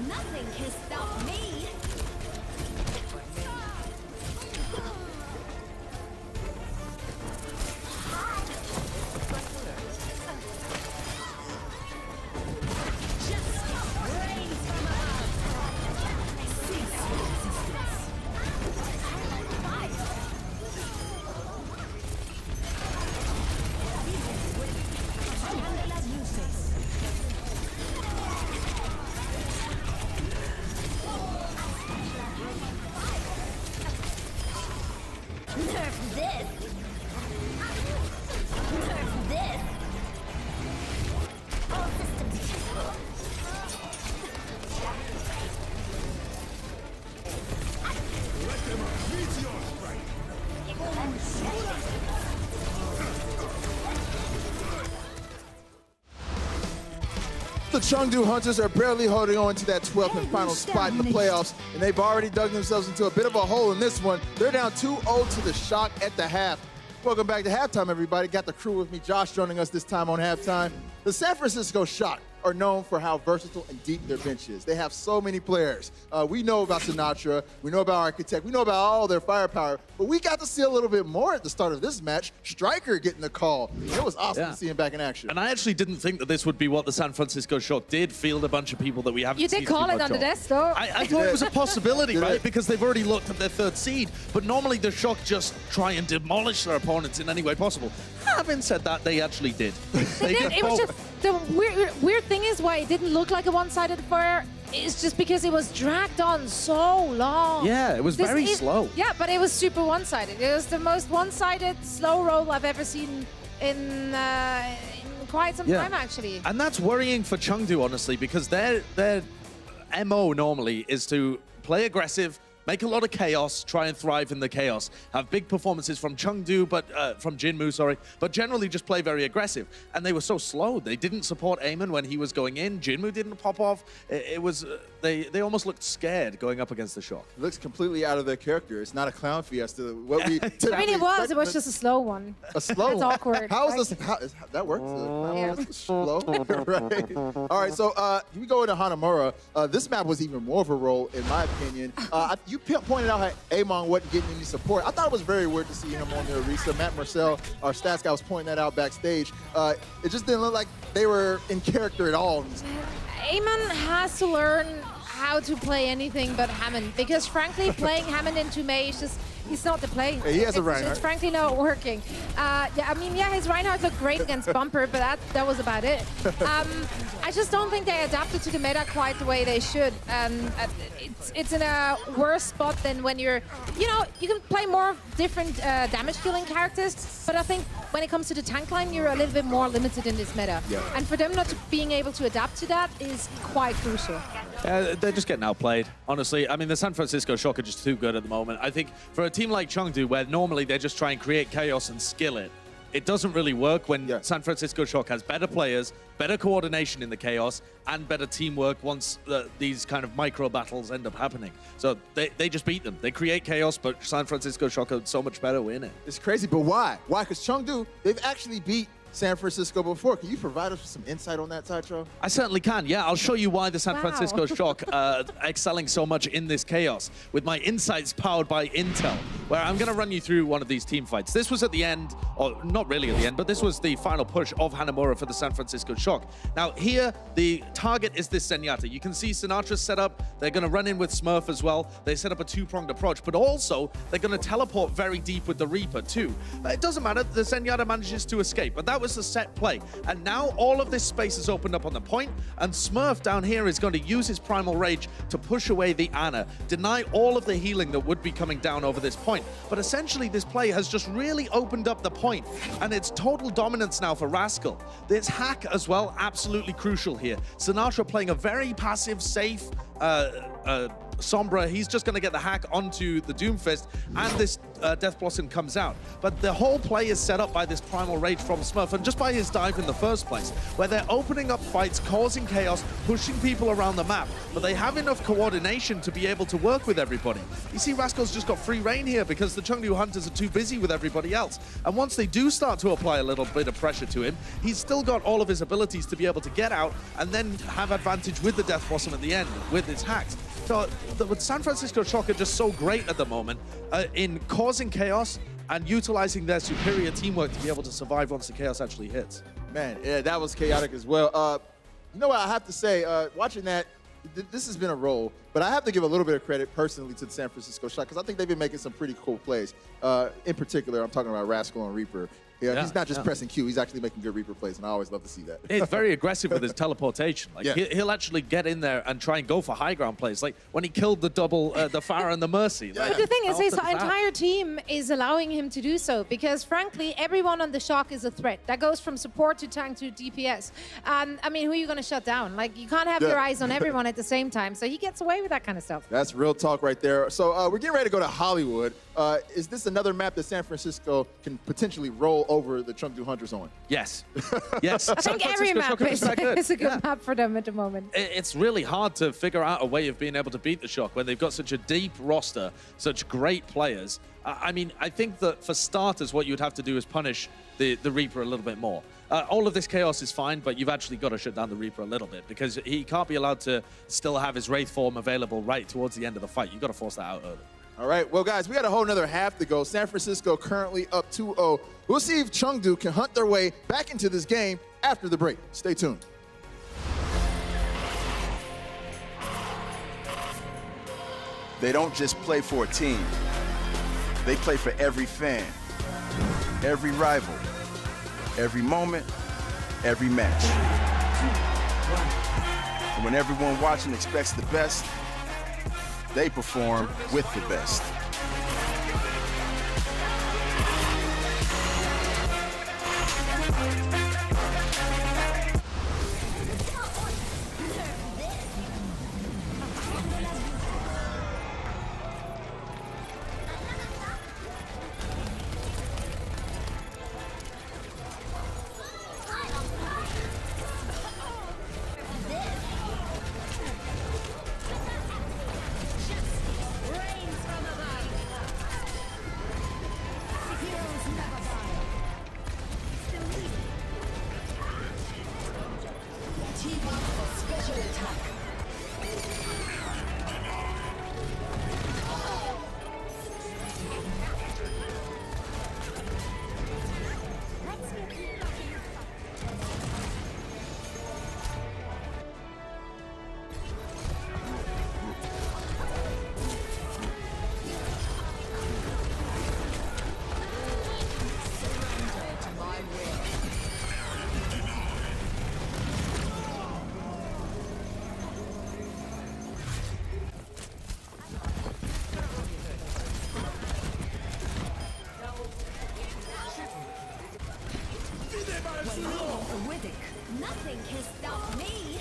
Nothing can stop me. The Chengdu Hunters are barely holding on to that 12th and final spot in the playoffs, and they've already dug themselves into a bit of a hole in this one. They're down 2-0 to the Shock at the half. Welcome back to halftime, everybody. Got the crew with me. Josh joining us this time on halftime. The San Francisco Shock are known for how versatile and deep their bench is. They have so many players. We know about Sinatraa, we know about Architect, we know about all their firepower, but we got to see a little bit more at the start of this match. Striker getting the call. It was awesome to see him back in action. And I actually didn't think that this would be what the San Francisco Shock did, field a bunch of people that we haven't seen. You did call it on the desk, though. I thought it was a possibility, right? Because they've already looked at their 3rd seed. But normally the Shock just try and demolish their opponents in any way possible. Having said that, they actually did. They did. It was just the weird thing is why it didn't look like a one-sided affair. It's just because it was dragged on so long. Yeah, it was very slow. Yeah, but it was super one-sided. It was the most one-sided slow roll I've ever seen in quite some time, actually. And that's worrying for Chengdu, honestly, because their MO normally is to play aggressive, make a lot of chaos, try and thrive in the chaos. Have big performances from Chengdu, from Jinmu, sorry, but generally just play very aggressive. And they were so slow. They didn't support Eamon when he was going in. Jinmu didn't pop off. It was, they almost looked scared going up against the Shock. It looks completely out of their character. It's not a clown fiesta. What we I mean, it was just a slow one. A slow It's one? awkward. How is this? That works? Slow? Right. All right, so we go into Hanaoka. This map was even more of a roll, in my opinion. You pointed out how Amon wasn't getting any support. I thought it was very weird to see him on the Arisa. Matt Marcel, our stats guy, was pointing that out backstage. It just didn't look like they were in character at all. Amon has to learn how to play anything but Hammond, because frankly, playing Hammond into May is just, he's not the play. Yeah, he has a Reinhardt. It's frankly not working. His Reinhardt looked great against Bumper, but that was about it. I just don't think they adapted to the meta quite the way they should. It's in a worse spot than when you can play more different damage dealing characters, but I think when it comes to the tank line, you're a little bit more limited in this meta. Yeah. And for them not being able to adapt to that is quite crucial. They're just getting outplayed, honestly. I mean, the San Francisco Shock are just too good at the moment. I think for a team like Chengdu, where normally they just try and create chaos and skill it doesn't really work when San Francisco Shock has better players, better coordination in the chaos, and better teamwork once these kind of micro battles end up happening. So they just beat them. They create chaos, but San Francisco Shock are so much better in it. It's crazy, but why? Why? Because Chengdu, they've actually beat San Francisco before. Can you provide us with some insight on that, Sideshow? I certainly can, yeah. I'll show you why the San Francisco Shock are excelling so much in this chaos with my insights powered by Intel, where I'm going to run you through one of these team fights. This was at the end, or not really at the end, but this was the final push of Hanaoka for the San Francisco Shock. Now here, the target is this Zenyatta. You can see Sinatraa set up. They're going to run in with Smurf as well. They set up a two-pronged approach, but also they're going to teleport very deep with the Reaper too. It doesn't matter. The Zenyatta manages to escape, but that was the set play. And now all of this space is opened up on the point, and Smurf down here is going to use his Primal Rage to push away the Ana, deny all of the healing that would be coming down over this point. But essentially, this play has just really opened up the point, and it's total dominance now for Rascal. This hack as well, absolutely crucial here. Sinatraa playing a very passive, safe, Sombra, he's just going to get the hack onto the Doomfist, and this Death Blossom comes out. But the whole play is set up by this Primal Rage from Smurf, and just by his dive in the first place, where they're opening up fights, causing chaos, pushing people around the map, but they have enough coordination to be able to work with everybody. You see, Rascal's just got free reign here because the Chengdu Hunters are too busy with everybody else. And once they do start to apply a little bit of pressure to him, he's still got all of his abilities to be able to get out and then have advantage with the Death Blossom at the end with his hacks. So the San Francisco Shock are just so great at the moment in causing chaos and utilizing their superior teamwork to be able to survive once the chaos actually hits. Man, yeah, that was chaotic as well. You know what I have to say, watching that, this has been a roll, but I have to give a little bit of credit personally to the San Francisco Shock because I think they've been making some pretty cool plays. In particular, I'm talking about Rascal and Reaper. Yeah, he's not just pressing Q, he's actually making good Reaper plays, and I always love to see that. He's very aggressive with his teleportation. Like he'll actually get in there and try and go for high ground plays, like when he killed the double, the Pharah and the Mercy. But the thing is, his entire team is allowing him to do so because, frankly, everyone on the Shock is a threat. That goes from support to tank to DPS. And, I mean, who are you going to shut down? Like, you can't have your eyes on everyone at the same time, so he gets away with that kind of stuff. That's real talk right there. So we're getting ready to go to Hollywood. Is this another map that San Francisco can potentially roll over the Chengdu Hunters on. Yes. Yes. I think every map is a good map for them at the moment. It's really hard to figure out a way of being able to beat the Shock when they've got such a deep roster, such great players. I mean, I think that for starters, what you'd have to do is punish the Reaper a little bit more. All of this chaos is fine, but you've actually got to shut down the Reaper a little bit because he can't be allowed to still have his Wraith form available right towards the end of the fight. You've got to force that out early. All right, well, guys, we got a whole nother half to go. San Francisco currently up 2-0. We'll see if Chengdu can hunt their way back into this game after the break. Stay tuned. They don't just play for a team. They play for every fan, every rival, every moment, every match. And when everyone watching expects the best, they perform with the best. Nothing can stop me.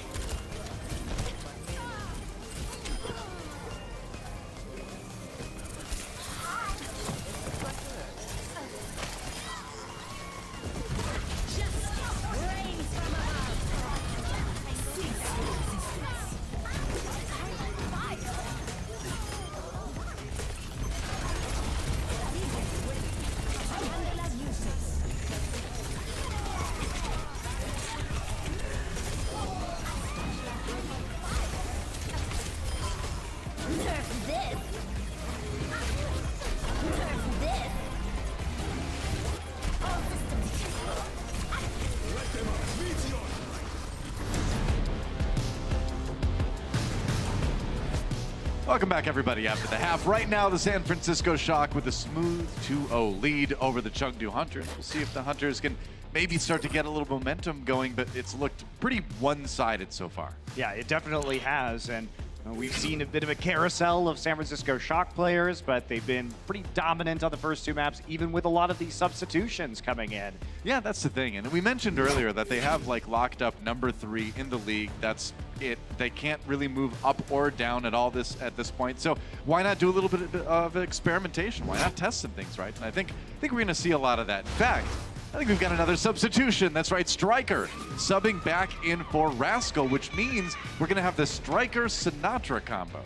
Welcome back, everybody, after the half. Right now, the San Francisco Shock with a smooth 2-0 lead over the Chengdu Hunters. We'll see if the Hunters can maybe start to get a little momentum going, but it's looked pretty one-sided so far. Yeah, it definitely has, and we've seen a bit of a carousel of San Francisco Shock players, but they've been pretty dominant on the first two maps, even with a lot of these substitutions coming in. Yeah, that's the thing. And we mentioned earlier that they have like locked up number 3 in the league. That's it. They can't really move up or down at this point. So why not do a little bit of experimentation? Why not test some things, right? And I think we're going to see a lot of that. In fact, I think we've got another substitution. That's right, Striker subbing back in for Rascal, which means we're going to have the Striker-Sinatraa combo.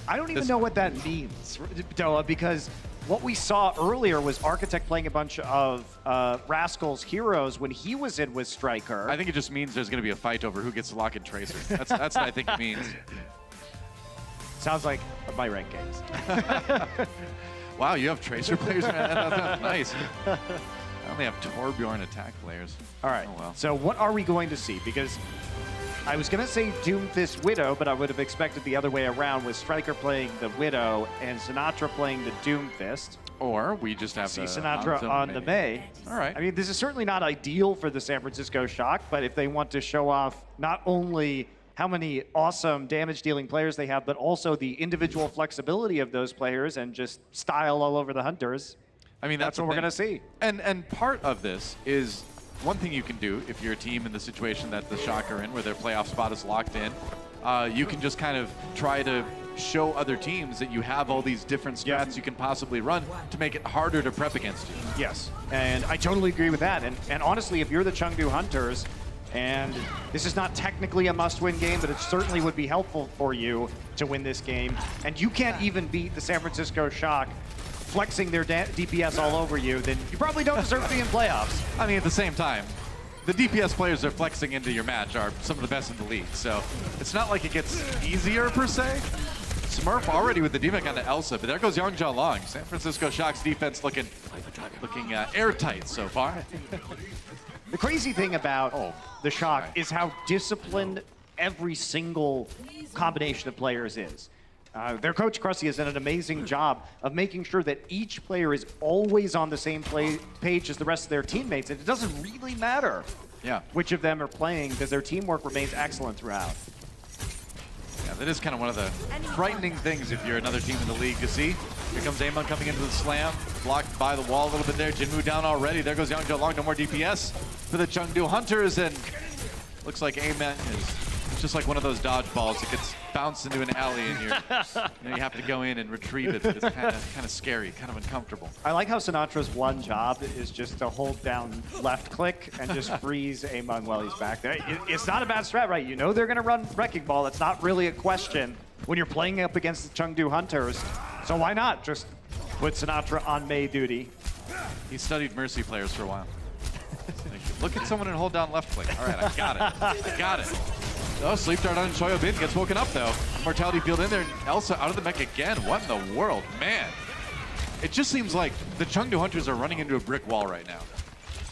I don't even know what that means, Doa, because what we saw earlier was Architect playing a bunch of Rascal's heroes when he was in with Striker. I think it just means there's going to be a fight over who gets to lock in Tracer. That's what I think it means. Sounds like my rank games. Wow, you have Tracer players? That's nice. I only have Torbjorn attack players. All right, oh, well. So what are we going to see? Because I was going to say Doomfist Widow, but I would have expected the other way around with Striker playing the Widow and Sinatraa playing the Doomfist. Or we just have Sinatraa on the Mei. All right. I mean, this is certainly not ideal for the San Francisco Shock, but if they want to show off not only how many awesome damage-dealing players they have, but also the individual flexibility of those players and just style all over the Hunters, I mean, that's what we're going to see. And part of this is one thing you can do if you're a team in the situation that the Shock are in, where their playoff spot is locked in. You can just kind of try to show other teams that you have all these different strats you can possibly run to make it harder to prep against you. Yes, and I totally agree with that. And honestly, if you're the Chengdu Hunters, and this is not technically a must-win game, but it certainly would be helpful for you to win this game, and you can't even beat the San Francisco Shock flexing their DPS all over you, then you probably don't deserve to be in playoffs. I mean, at the same time, the DPS players they're flexing into your match are some of the best in the league, so it's not like it gets easier per se. Smurf already with the D-Mech onto Elsa, but there goes Yang Long. San Francisco Shock's defense looking airtight so far. The crazy thing about the Shock is how disciplined every single combination of players is. Their coach, Krusty, has done an amazing job of making sure that each player is always on the same page as the rest of their teammates, and it doesn't really matter which of them are playing, because their teamwork remains excellent throughout. Yeah, that is kind of one of the frightening things if you're another team in the league to see. Here comes Amon coming into the slam, blocked by the wall a little bit there. Jinwoo down already. There goes Yang Long, no more DPS for the Chengdu Hunters, and looks like Amon is just like one of those dodgeballs. It gets bounced into an alley, and you have to go in and retrieve it. It's kind of scary, kind of uncomfortable. I like how Sinatra's one job is just to hold down left click and just freeze Amon while he's back there. It's not a bad strat, right? You know they're going to run Wrecking Ball. It's not really a question when you're playing up against the Chengdu Hunters. So why not just put Sinatraa on Mei duty? He studied Mercy players for a while. Look at someone and hold down left click. All right, I got it. I got it. Oh, Sleep Dart on Choyo Bin gets woken up though. Mortality Field in there. Elsa out of the mech again. What in the world, man? It just seems like the Chengdu Hunters are running into a brick wall right now.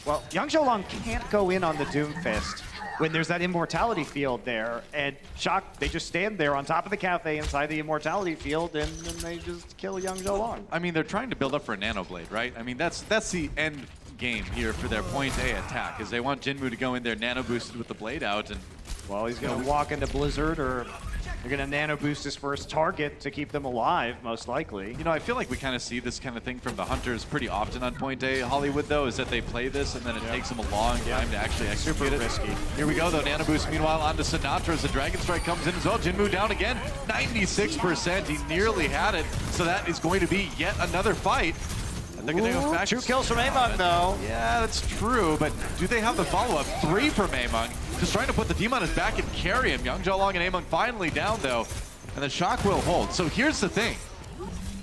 Well, Yang Long can't go in on the Doomfist when there's that Immortality Field there, and Shock, they just stand there on top of the cafe inside the Immortality Field, and then they just kill Yang Long. I mean, they're trying to build up for a Nano Blade, right? I mean, that's the end game here for their point A attack, is they want Jinwoo to go in there nano boosted with the blade out, and well, he's going to walk into Blizzard, or they're going to nano boost his first target to keep them alive, most likely. You know, I feel like we kind of see this kind of thing from the Hunters pretty often on Point A Hollywood, though, is that they play this and then it takes them a long time to actually execute it. Super risky. Here we go, though. Nano boost, meanwhile, onto Sinatraa as the Dragon Strike comes in as well. Jinwoo down again, 96%. He nearly had it, so that is going to be yet another fight. Ooh, 2 kills from Amon, though. Yeah, that's true, but do they have the follow-up? 3 from Amon. Just trying to put the team on his back and carry him. Yang Long and Amon finally down, though, and the Shock will hold. So here's the thing.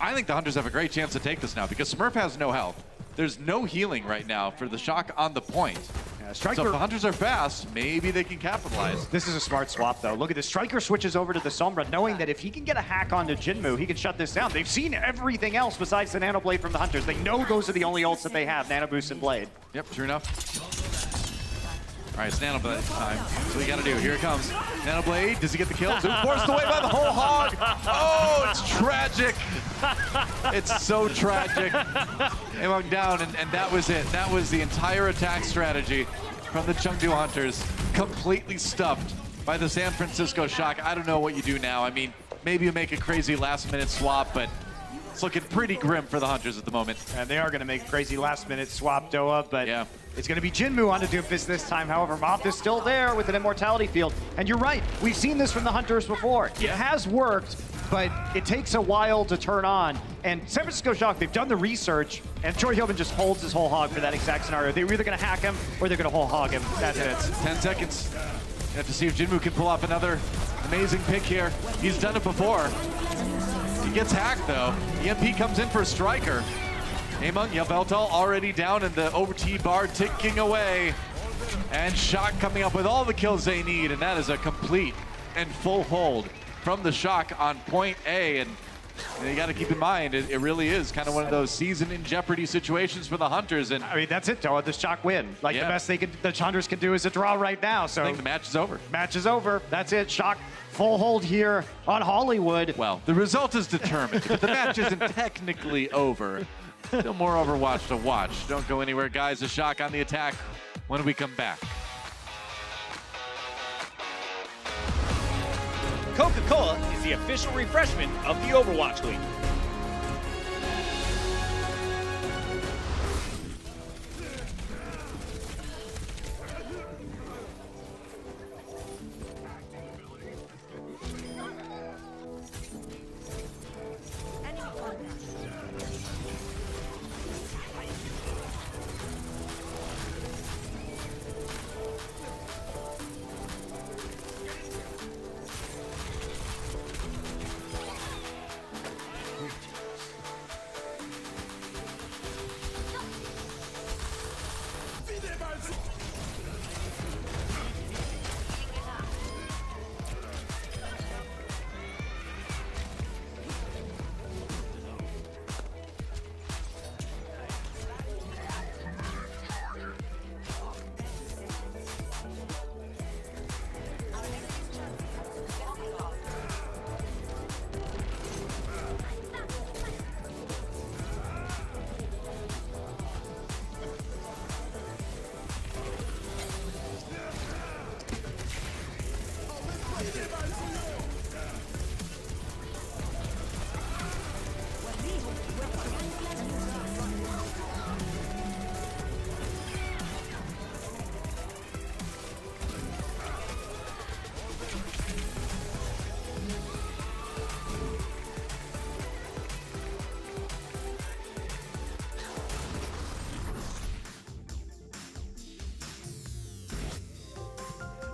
I think the Hunters have a great chance to take this now because Smurf has no health. There's no healing right now for the Shock on the point. Yeah, so if the Hunters are fast, maybe they can capitalize. This is a smart swap, though. Look at this. Striker switches over to the Sombra, knowing that if he can get a hack onto Jinwoo, he can shut this down. They've seen everything else besides the Nano Blade from the Hunters. They know those are the only ults that they have, Nano Boost and Blade. Yep, true enough. All right, it's Nano Blade time. That's what you gotta do. Here it comes. Nano Blade, does he get the kill? Forced away by the whole hog. Oh, it's tragic. It's so tragic. Amon down, and that was it. That was the entire attack strategy from the Chengdu Hunters. Completely stuffed by the San Francisco Shock. I don't know what you do now. I mean, maybe you make a crazy last-minute swap, but it's looking pretty grim for the Hunters at the moment. And they are going to make a crazy last-minute swap, Doa, but it's going to be Jinwoo on to Doomfist this time. However, Moth is still there with an Immortality Field. And you're right, we've seen this from the Hunters before. It has worked, but it takes a while to turn on. And San Francisco Shock, they've done the research, and Choi Hyobin just holds his whole hog for that exact scenario. They're either going to hack him or they're going to whole hog him. That's it. 10 seconds. You have to see if Jinwoo can pull off another amazing pick here. He's done it before. He gets hacked, though. EMP comes in for a Striker. Amon Yveltal already down, and the OT bar ticking away. And Shock coming up with all the kills they need, and that is a complete and full hold from the Shock on point A. And you got to keep in mind, it really is kind of one of those season in jeopardy situations for the Hunters. And I mean, that's it, Doa. The Shock win. Like the best the Hunters can do is a draw right now. So I think the match is over. Match is over. That's it. Shock full hold here on Hollywood. Well, the result is determined, but the match isn't technically over. Still more Overwatch to watch. Don't go anywhere, guys. The Shock on the attack when we come back. Coca-Cola is the official refreshment of the Overwatch League.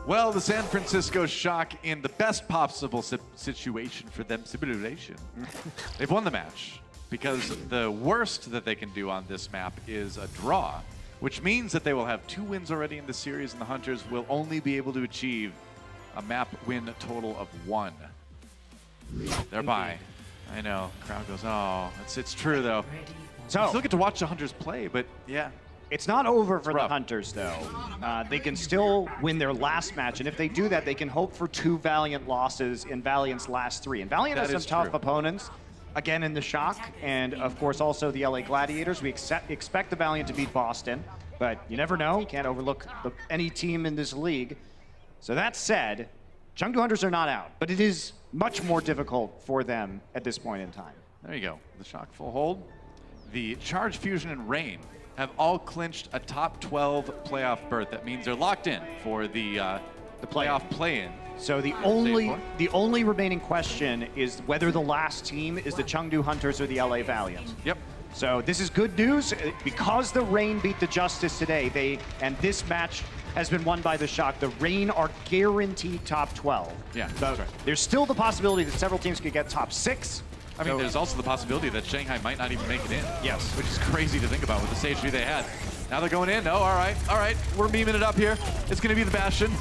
Well, the San Francisco Shock in the best possible situation for them, simulation. They've won the match because the worst that they can do on this map is a draw, which means that they will have 2 wins already in the series, and the Hunters will only be able to achieve a map win total of 1. Thereby, I know, crowd goes, oh, it's true though. So you still get to watch the Hunters play, but yeah. It's not over for the Hunters, though. They can still win their last match, and if they do that, they can hope for 2 Valiant losses in Valiant's last 3. And Valiant has some tough opponents, again in the Shock, and of course also the LA Gladiators. We expect the Valiant to beat Boston, but you never know. You can't overlook any team in this league. So that said, Chengdu Hunters are not out, but it is much more difficult for them at this point in time. There you go. The Shock full hold. The Charge, Fusion, and Rain have all clinched a top 12 playoff berth. That means they're locked in for the playoff play-in. So the only remaining question is whether the last team is the Chengdu Hunters or the LA Valiant. Yep. So this is good news because the Rain beat the Justice today. And this match has been won by the Shock. The Rain are guaranteed top 12. Yeah, that's right. There's still the possibility that several teams could get top 6. I mean, there's also the possibility that Shanghai might not even make it in. Yes. Which is crazy to think about with the stage 3 they had. Now they're going in. No, all right. We're memeing it up here. It's going to be the Bastion.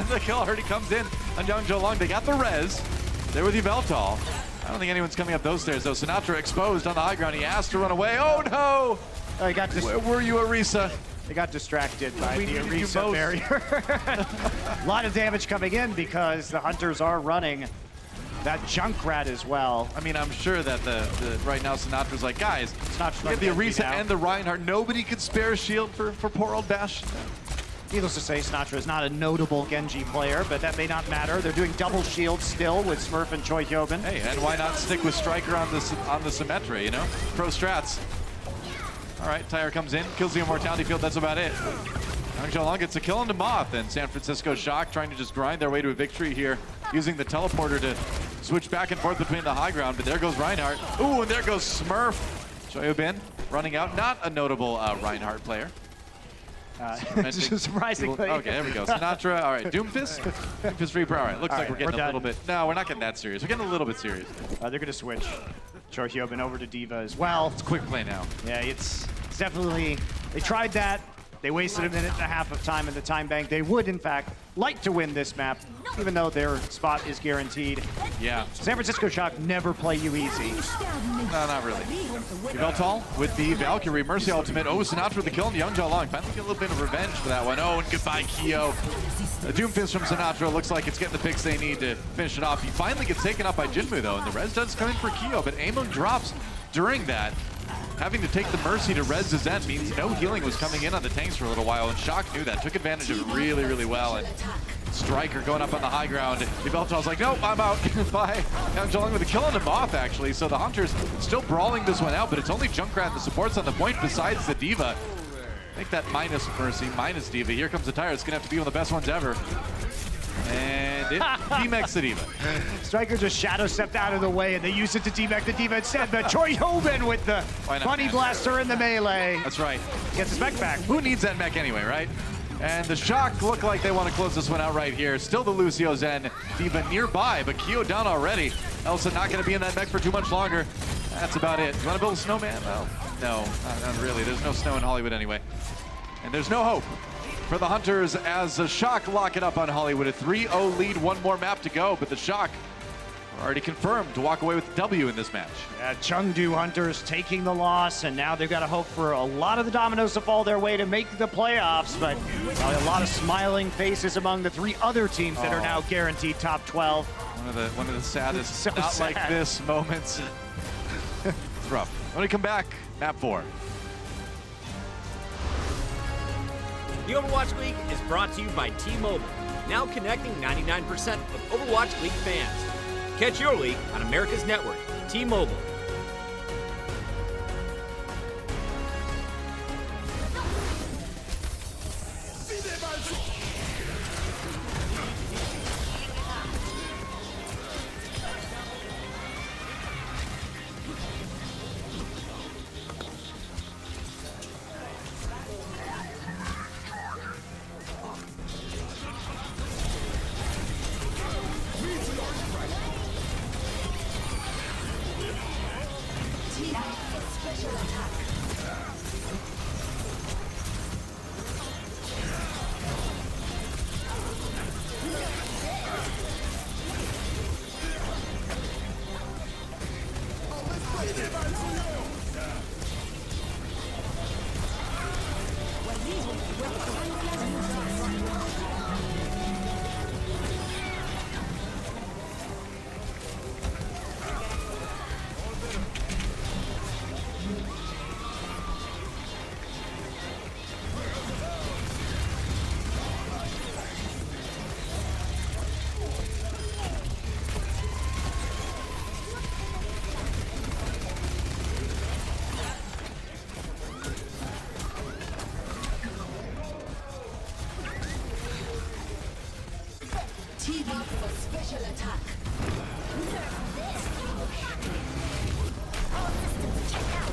The kill already comes in on Young Jo Long. They got the res. They're with Yveltal. I don't think anyone's coming up those stairs, though. Sinatraa exposed on the high ground. He asked to run away. Oh, no! Oh, he got Where were you, Arisa? They got distracted by the Arisa barrier. A lot of damage coming in because the Hunters are running that Junkrat as well. I mean, I'm sure that the right now Sinatra's like, guys, we have the Arisa and the Reinhardt. Nobody could spare a shield for poor old Bastion. Needless to say, Sinatraa is not a notable Genji player, but that may not matter. They're doing double shield still with Smurf and Choi Hyobin. Hey, and why not stick with Striker on the Symmetra, you know? Pro strats. All right, Tyre comes in, kills the Immortality Field, that's about it. Young Jo Long gets a kill into Moth, and San Francisco Shock trying to just grind their way to a victory here, using the teleporter to switch back and forth between the high ground, but there goes Reinhardt. Ooh, and there goes Smurf. Choi Hyobin running out, not a notable Reinhardt player. Surprisingly. Okay, there we go. Sinatraa, all right, Doomfist? Doomfist Reaper, all right, looks like we're getting a little bit. No, we're not getting that serious. We're getting a little bit serious. They're going to switch Choi Hyobin over to D.Va as well. It's quick play now. Yeah, it's definitely, they tried that. They wasted a minute and a half of time in the time bank. They would, in fact, like to win this map, even though their spot is guaranteed. Yeah. San Francisco Shock never play you easy. No, not really. Yveltal with the Valkyrie Mercy ultimate. Oh, Sinatraa with the kill, and Young Jo Long finally get a little bit of revenge for that one. Oh, and goodbye, Kyo. The Doomfist from Sinatraa looks like it's getting the picks they need to finish it off. He finally gets taken up by Jinmu, though, and the res does come in for Kyo, but Amon drops during that. Having to take the Mercy to res the Zen means no healing was coming in on the tanks for a little while, and Shock knew that, took advantage of it really, really well. And Striker going up on the high ground. Yveltal's like, nope, I'm out. Bye. Young Jo Long with a kill on him off, actually. So the Hunters still brawling this one out, but it's only Junkrat and the supports on the point besides the D.Va. Make that minus Mercy, minus D.Va. Here comes the Tyre. It's going to have to be one of the best ones ever. And it demechs the D.Va. Striker just shadow stepped out of the way, and they used it to demech the D.Va instead. But Choi Hyobin with the Bunny Blaster in the melee. That's right. Gets his mech back. Who needs that mech anyway, right? And the Shock look like they want to close this one out right here. Still the Lucio Zen. D.Va nearby, but Kyo down already. Elsa not going to be in that mech for too much longer. That's about it. You want to build a snowman? Well, no, not really. There's no snow in Hollywood anyway. And there's no hope for the Hunters as the Shock lock it up on Hollywood. A 3-0 lead, one more map to go, but the Shock are already confirmed to walk away with the W in this match. Yeah, Chengdu Hunters taking the loss, and now they've got to hope for a lot of the dominoes to fall their way to make the playoffs, but a lot of smiling faces among the 3 other teams that are now guaranteed top 12. One of the saddest, so not sad. like this moments. It's rough. When we come back, map 4. The Overwatch League is brought to you by T-Mobile, now connecting 99% of Overwatch League fans. Catch your league on America's network, T-Mobile. TV for special attack. All systems check out.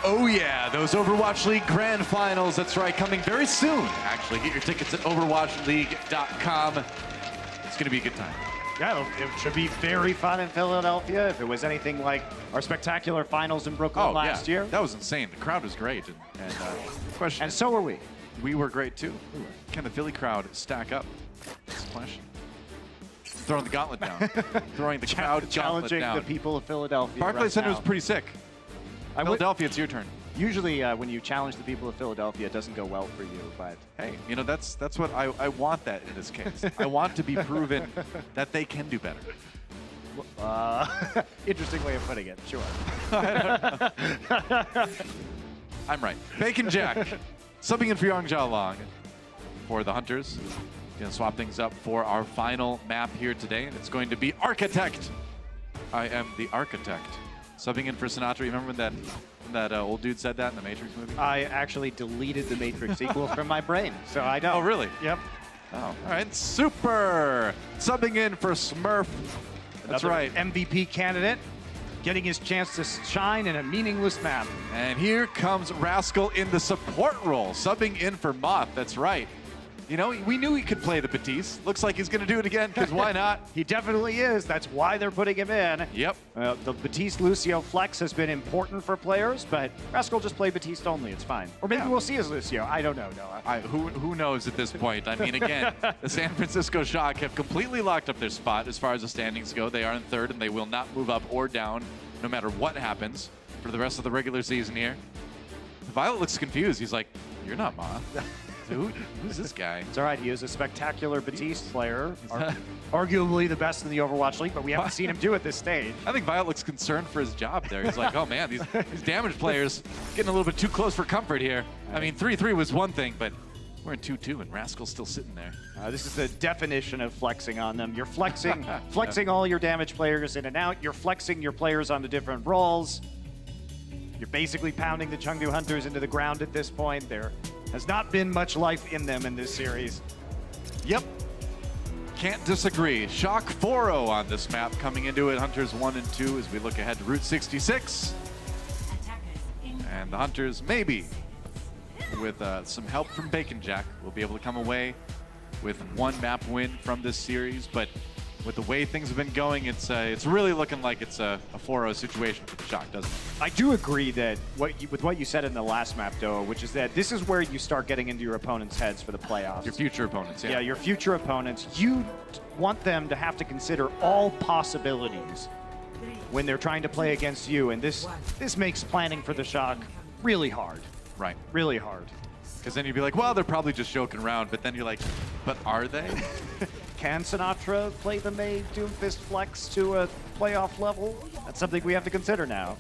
Oh yeah, those Overwatch League Grand Finals. That's right, coming very soon. Actually, get your tickets at overwatchleague.com. It's gonna be a good time. Yeah, it should be very fun in Philadelphia. If it was anything like our spectacular finals in Brooklyn last year. That was insane. The crowd was great. And so were we. We were great too. Can the Philly crowd stack up? That's the question. Throwing the gauntlet down. Throwing the crowd challenging gauntlet down. the people of Philadelphia. Barclays Center was pretty sick. Philadelphia, it's your turn. Usually, when you challenge the people of Philadelphia, it doesn't go well for you. But hey, you know that's what I want that in this case. I want to be proven that they can do better. Interesting way of putting it. Sure. I'm right. Bacon Jack subbing in for Yang Jialong for the Hunters. Gonna swap things up for our final map here today, and it's going to be Architect. I am the Architect. Subbing in for Sinatraa. Remember when that old dude said that in the Matrix movie? I actually deleted the Matrix sequel from my brain, so I know. Oh, really? Yep. Oh, all right. Super. Subbing in for Smurf. That's Another right. MVP candidate getting his chance to shine in a meaningless map. And here comes Rascal in the support role, subbing in for Moth. That's right. You know, we knew he could play the Batiste. Looks like he's going to do it again, because why not? He definitely is. That's why they're putting him in. Yep. The Batiste-Lucio flex has been important for players, but Rascal just play Batiste only. It's fine. Or maybe we'll see as Lucio. I don't know, Noah. Who knows at this point? I mean, again, the San Francisco Shock have completely locked up their spot as far as the standings go. They are in third, and they will not move up or down no matter what happens for the rest of the regular season here. Violet looks confused. He's like, you're not Ma. Who's this guy? It's all right. He is a spectacular Batiste player, arguably the best in the Overwatch League, but we haven't seen him do it this stage. I think Violet looks concerned for his job there. He's like, oh man, these damage players getting a little bit too close for comfort here. I mean, 3-3 was one thing, but we're in 2-2 and Rascal's still sitting there. This is the definition of flexing on them. You're flexing, flexing all your damage players in and out. You're flexing your players onto different roles. You're basically pounding the Chengdu Hunters into the ground at this point. There has not been much life in them in this series. Yep. Can't disagree. Shock 4-0 on this map coming into it. Hunters 1 and 2 as we look ahead to Route 66. And the Hunters, maybe with some help from Bacon Jack, will be able to come away with one map win from this series. But with the way things have been going, it's really looking like it's a 4-0 situation for the Shock, doesn't it? I do agree that with what you said in the last map, Doa, which is that this is where you start getting into your opponent's heads for the playoffs. Your future opponents, yeah. Yeah, your future opponents. You want them to have to consider all possibilities when they're trying to play against you, and this makes planning for the Shock really hard. Right. Really hard. Because then you'd be like, well, they're probably just joking around, but then you're like, but are they? Can Sinatraa play the May Doomfist flex to a playoff level? That's something we have to consider now.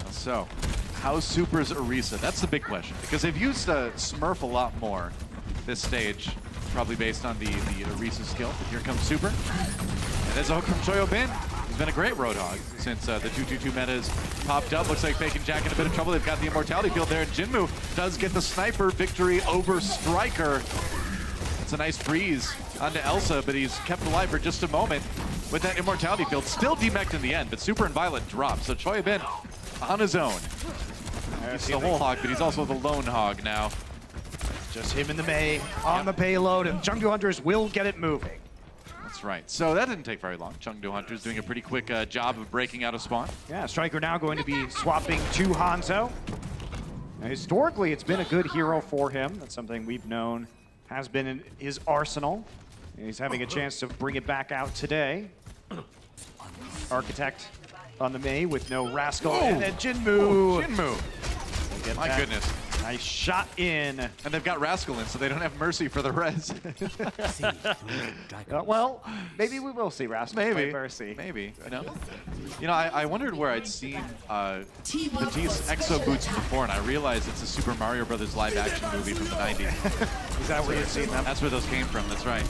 So, how super's Orisa? That's the big question, because they've used Smurf a lot more this stage, probably based on the Orisa skill. But here comes Super. And there's a hook from Choyobin. He's been a great Roadhog since the 2-2-2 meta has popped up. Looks like Fake and Jack in a bit of trouble. They've got the Immortality field there, and Jinmu does get the sniper victory over Striker. It's a nice breeze onto Elsa, but he's kept alive for just a moment with that Immortality field. Still demeched in the end, but Super and Violet drop. So Choyobin on his own. He's the whole hog, but he's also the lone hog now. Just him and the May on the payload, and Chengdu Hunters will get it moving. That's right. So that didn't take very long. Chengdu Hunters doing a pretty quick job of breaking out of spawn. Yeah, Striker now going to be swapping to Hanzo. Now, historically, it's been a good hero for him. That's something we've known has been in his arsenal. He's having a chance to bring it back out today. Architect on the May with no Rascal, and then Jinmu. Jinmu. My goodness. Nice shot in. And they've got Rascal in, so they don't have Mercy for the res. Well, maybe we will see Rascal play Mercy. Maybe, you know, I wondered where I'd seen Batiste Exo Boots before, and I realized it's a Super Mario Brothers live action movie from the 90s. Is that where you've seen them? That's where those came from, that's right.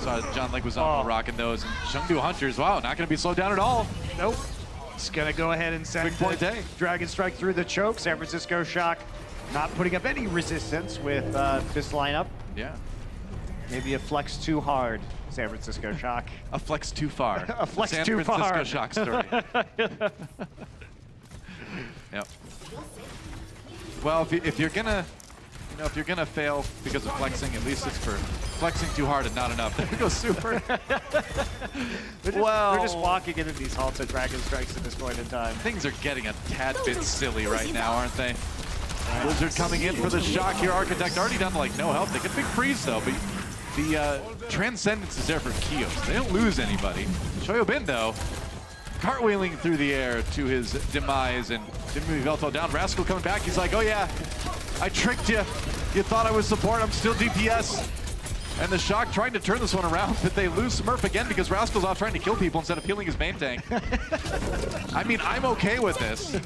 Saw John Leguizamo rocking those, and Chengdu Hunters, wow, not going to be slowed down at all. Nope. It's going to go ahead and send the Dragon Strike through the choke. San Francisco Shock not putting up any resistance with this lineup. Yeah. Maybe a flex too hard, San Francisco Shock. A flex too far. A flex San too Francisco far. Shock story. Yep. Well, if you're gonna, if you're gonna fail because of flexing, at least it's for flexing too hard and not enough. There we go, Super. We're just walking into these halts of Dragon Strikes at this point in time. Things are getting a tad bit silly right now, aren't they? Blizzard coming in for the Shock here. Architect already down to like no health. They get a big freeze though, but the Transcendence is there for Kios. They don't lose anybody. Choyobin though, cartwheeling through the air to his demise, and Jinmu Velto down. Rascal coming back. He's like, oh yeah, I tricked you. You thought I was support. I'm still DPS. And the Shock trying to turn this one around, but they lose Smurf again because Rascal's off trying to kill people instead of healing his main tank. I mean, I'm okay with this.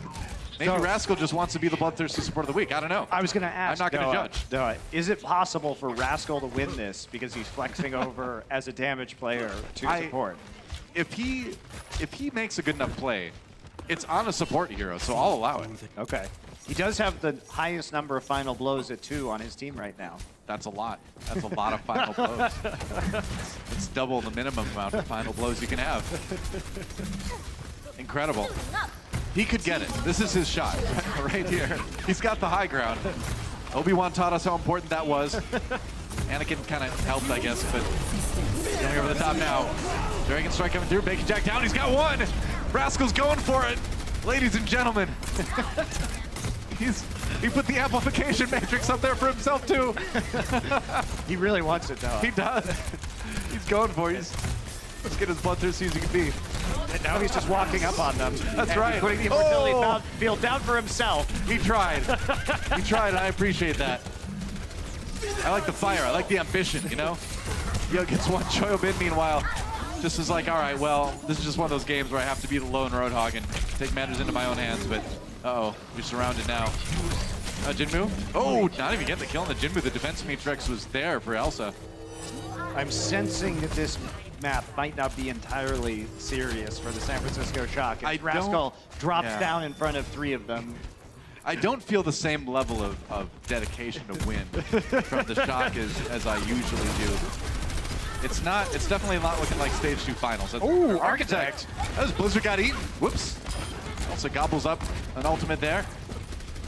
Maybe Rascal just wants to be the bloodthirsty support of the week. I don't know. I was going to ask, I'm not going to judge. Is it possible for Rascal to win this because he's flexing over as a damage player to support? If he makes a good enough play, it's on a support hero, so I'll allow it. Okay. He does have the highest number of final blows at 2 on his team right now. That's a lot. That's a lot of final blows. It's double the minimum amount of final blows you can have. Incredible. He could get it. This is his shot right here. He's got the high ground. Obi-Wan taught us how important that was. Anakin kind of helped, I guess, but going over the top now. Dragon Strike coming through. Bacon Jack down. He's got one. Rascal's going for it. Ladies and gentlemen. He put the amplification matrix up there for himself too. He really wants it though. He does. He's going for it. Let's get as bloodthirsty as he can be. And now he's just walking up on them. That's right. Putting the immortality field down for himself. He tried. He tried, and I appreciate that. I like the fire. I like the ambition, you know? Yo gets one. Choyobin, meanwhile, just is like, all right, well, this is just one of those games where I have to be the lone Roadhog and take matters into my own hands, but uh-oh, you're surrounded now. Jinmu? Oh, not even getting the kill on the Jinmu. The defense matrix was there for Elsa. I'm sensing that this map might not be entirely serious for the San Francisco Shock. As Rascal drops down in front of 3 of them. I don't feel the same level of dedication to win from the Shock as I usually do. It's definitely not looking like stage 2 finals. Oh, Architect! As Blizzard got eaten. Whoops. Also gobbles up an ultimate there.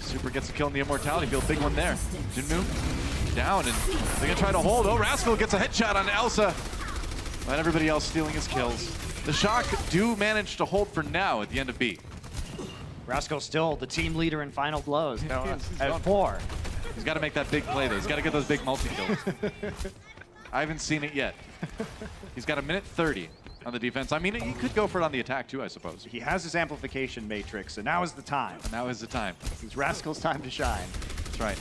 Super gets a kill in the Immortality field. Big one there. Jinmu down, and they're gonna try to hold. Oh, Rascal gets a headshot on Elsa. But everybody else stealing his kills. The Shock do manage to hold for now at the end of B. Rascal still the team leader in final blows. At 4. He's got to make that big play, though. He's got to get those big multi-kills. I haven't seen it yet. He's got 1:30 on the defense. I mean, he could go for it on the attack, too, I suppose. He has his amplification matrix, so now is the time. And now is the time. It's Rascal's time to shine. That's right.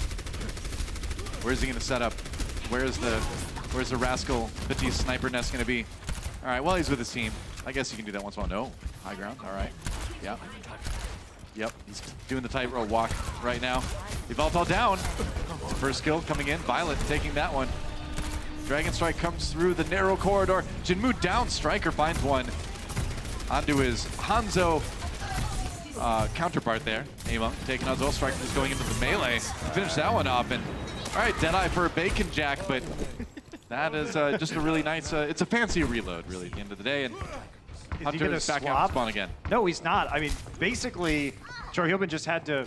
Where's he going to set up? Where's the Rascal Batiste sniper nest going to be? All right, well, he's with his team. I guess you can do that once in a while. No, high ground. All right. Yeah. Yep, he's doing the tightrope walk right now. Evolve down. First kill coming in. Violet taking that one. Dragon Strike comes through the narrow corridor. Jinmu down. Striker finds one onto his Hanzo counterpart there. Among taking on Zol. Striker is going into the melee. Finish that one off. And all right, Deadeye for a Bacon Jack, but that is just a really nice, it's a fancy reload, really, at the end of the day. And Hunter is back out to spawn again. No, he's not. I mean, basically, Choryobin just had to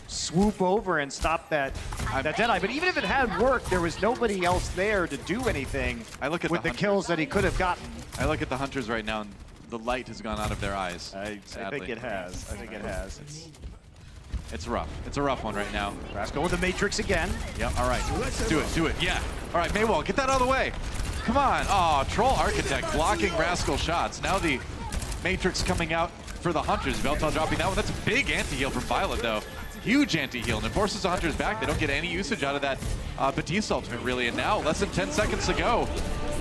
swoop over and stop that Deadeye. But even if it had worked, there was nobody else there to do anything with the kills that he could have gotten. I look at the Hunters right now, and the light has gone out of their eyes. I think it has. I think it has. It's rough. It's a rough one right now. Rascal with the Matrix again. Yep, all right. Do it, yeah. All right, Maywall, get that out of the way. Come on. Oh, Troll Architect blocking Rascal shots. Now the Matrix coming out for the Hunters. Veltal dropping that one. That's a big anti-heal from Violet, though. Huge anti-heal, and it forces the Hunters back. They don't get any usage out of that Batiste ultimate, really. And now, less than 10 seconds to go.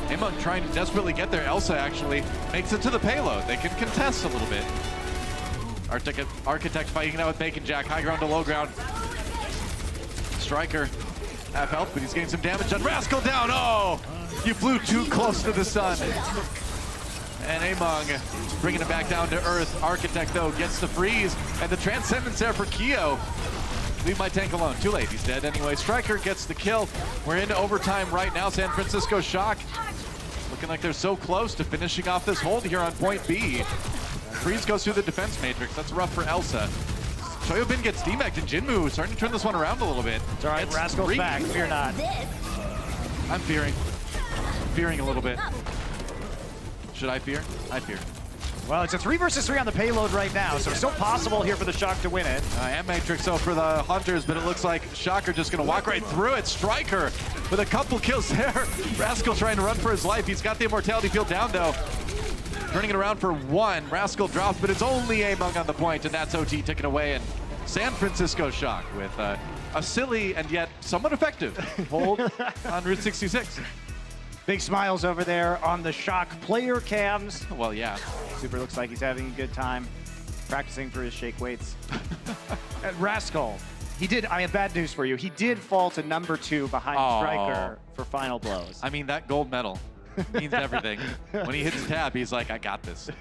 Among trying to desperately get there. Elsa actually makes it to the payload. They can contest a little bit. Architect fighting it out with Bacon Jack. High ground to low ground. Striker half health, but he's getting some damage on Rascal down. Oh, you flew too close to the sun. And Among bringing it back down to earth. Architect, though, gets the freeze. And the Transcendence there for Keo. Leave my tank alone. Too late. He's dead anyway. Striker gets the kill. We're into overtime right now. San Francisco Shock looking like they're so close to finishing off this hold here on point B. Freeze goes through the defense matrix. That's rough for Elsa. Choryobin gets demec'd, and Jinmu starting to turn this one around a little bit. It's all right, Rascal's back. Fear not. I'm fearing. Fearing a little bit. Should I fear? I fear. Well, it's a 3 versus 3 on the payload right now, so it's still possible here for the Shock to win it. And Matrix, though, for the Hunters, but it looks like Shock are just going to walk right through it. Striker with a couple kills there. Rascal trying to run for his life. He's got the immortality field down, though. Turning it around for one. Rascal drops, but it's only Among on the point, and that's OT taken away. And San Francisco Shock with a silly and yet somewhat effective hold on Route 66. Big smiles over there on the Shock player cams. Well, yeah. Super looks like he's having a good time practicing for his shake weights. And Rascal, I have bad news for you. He did fall to number 2 behind Striker for final blows. I mean, that gold medal means everything. When he hits tab, he's like, I got this.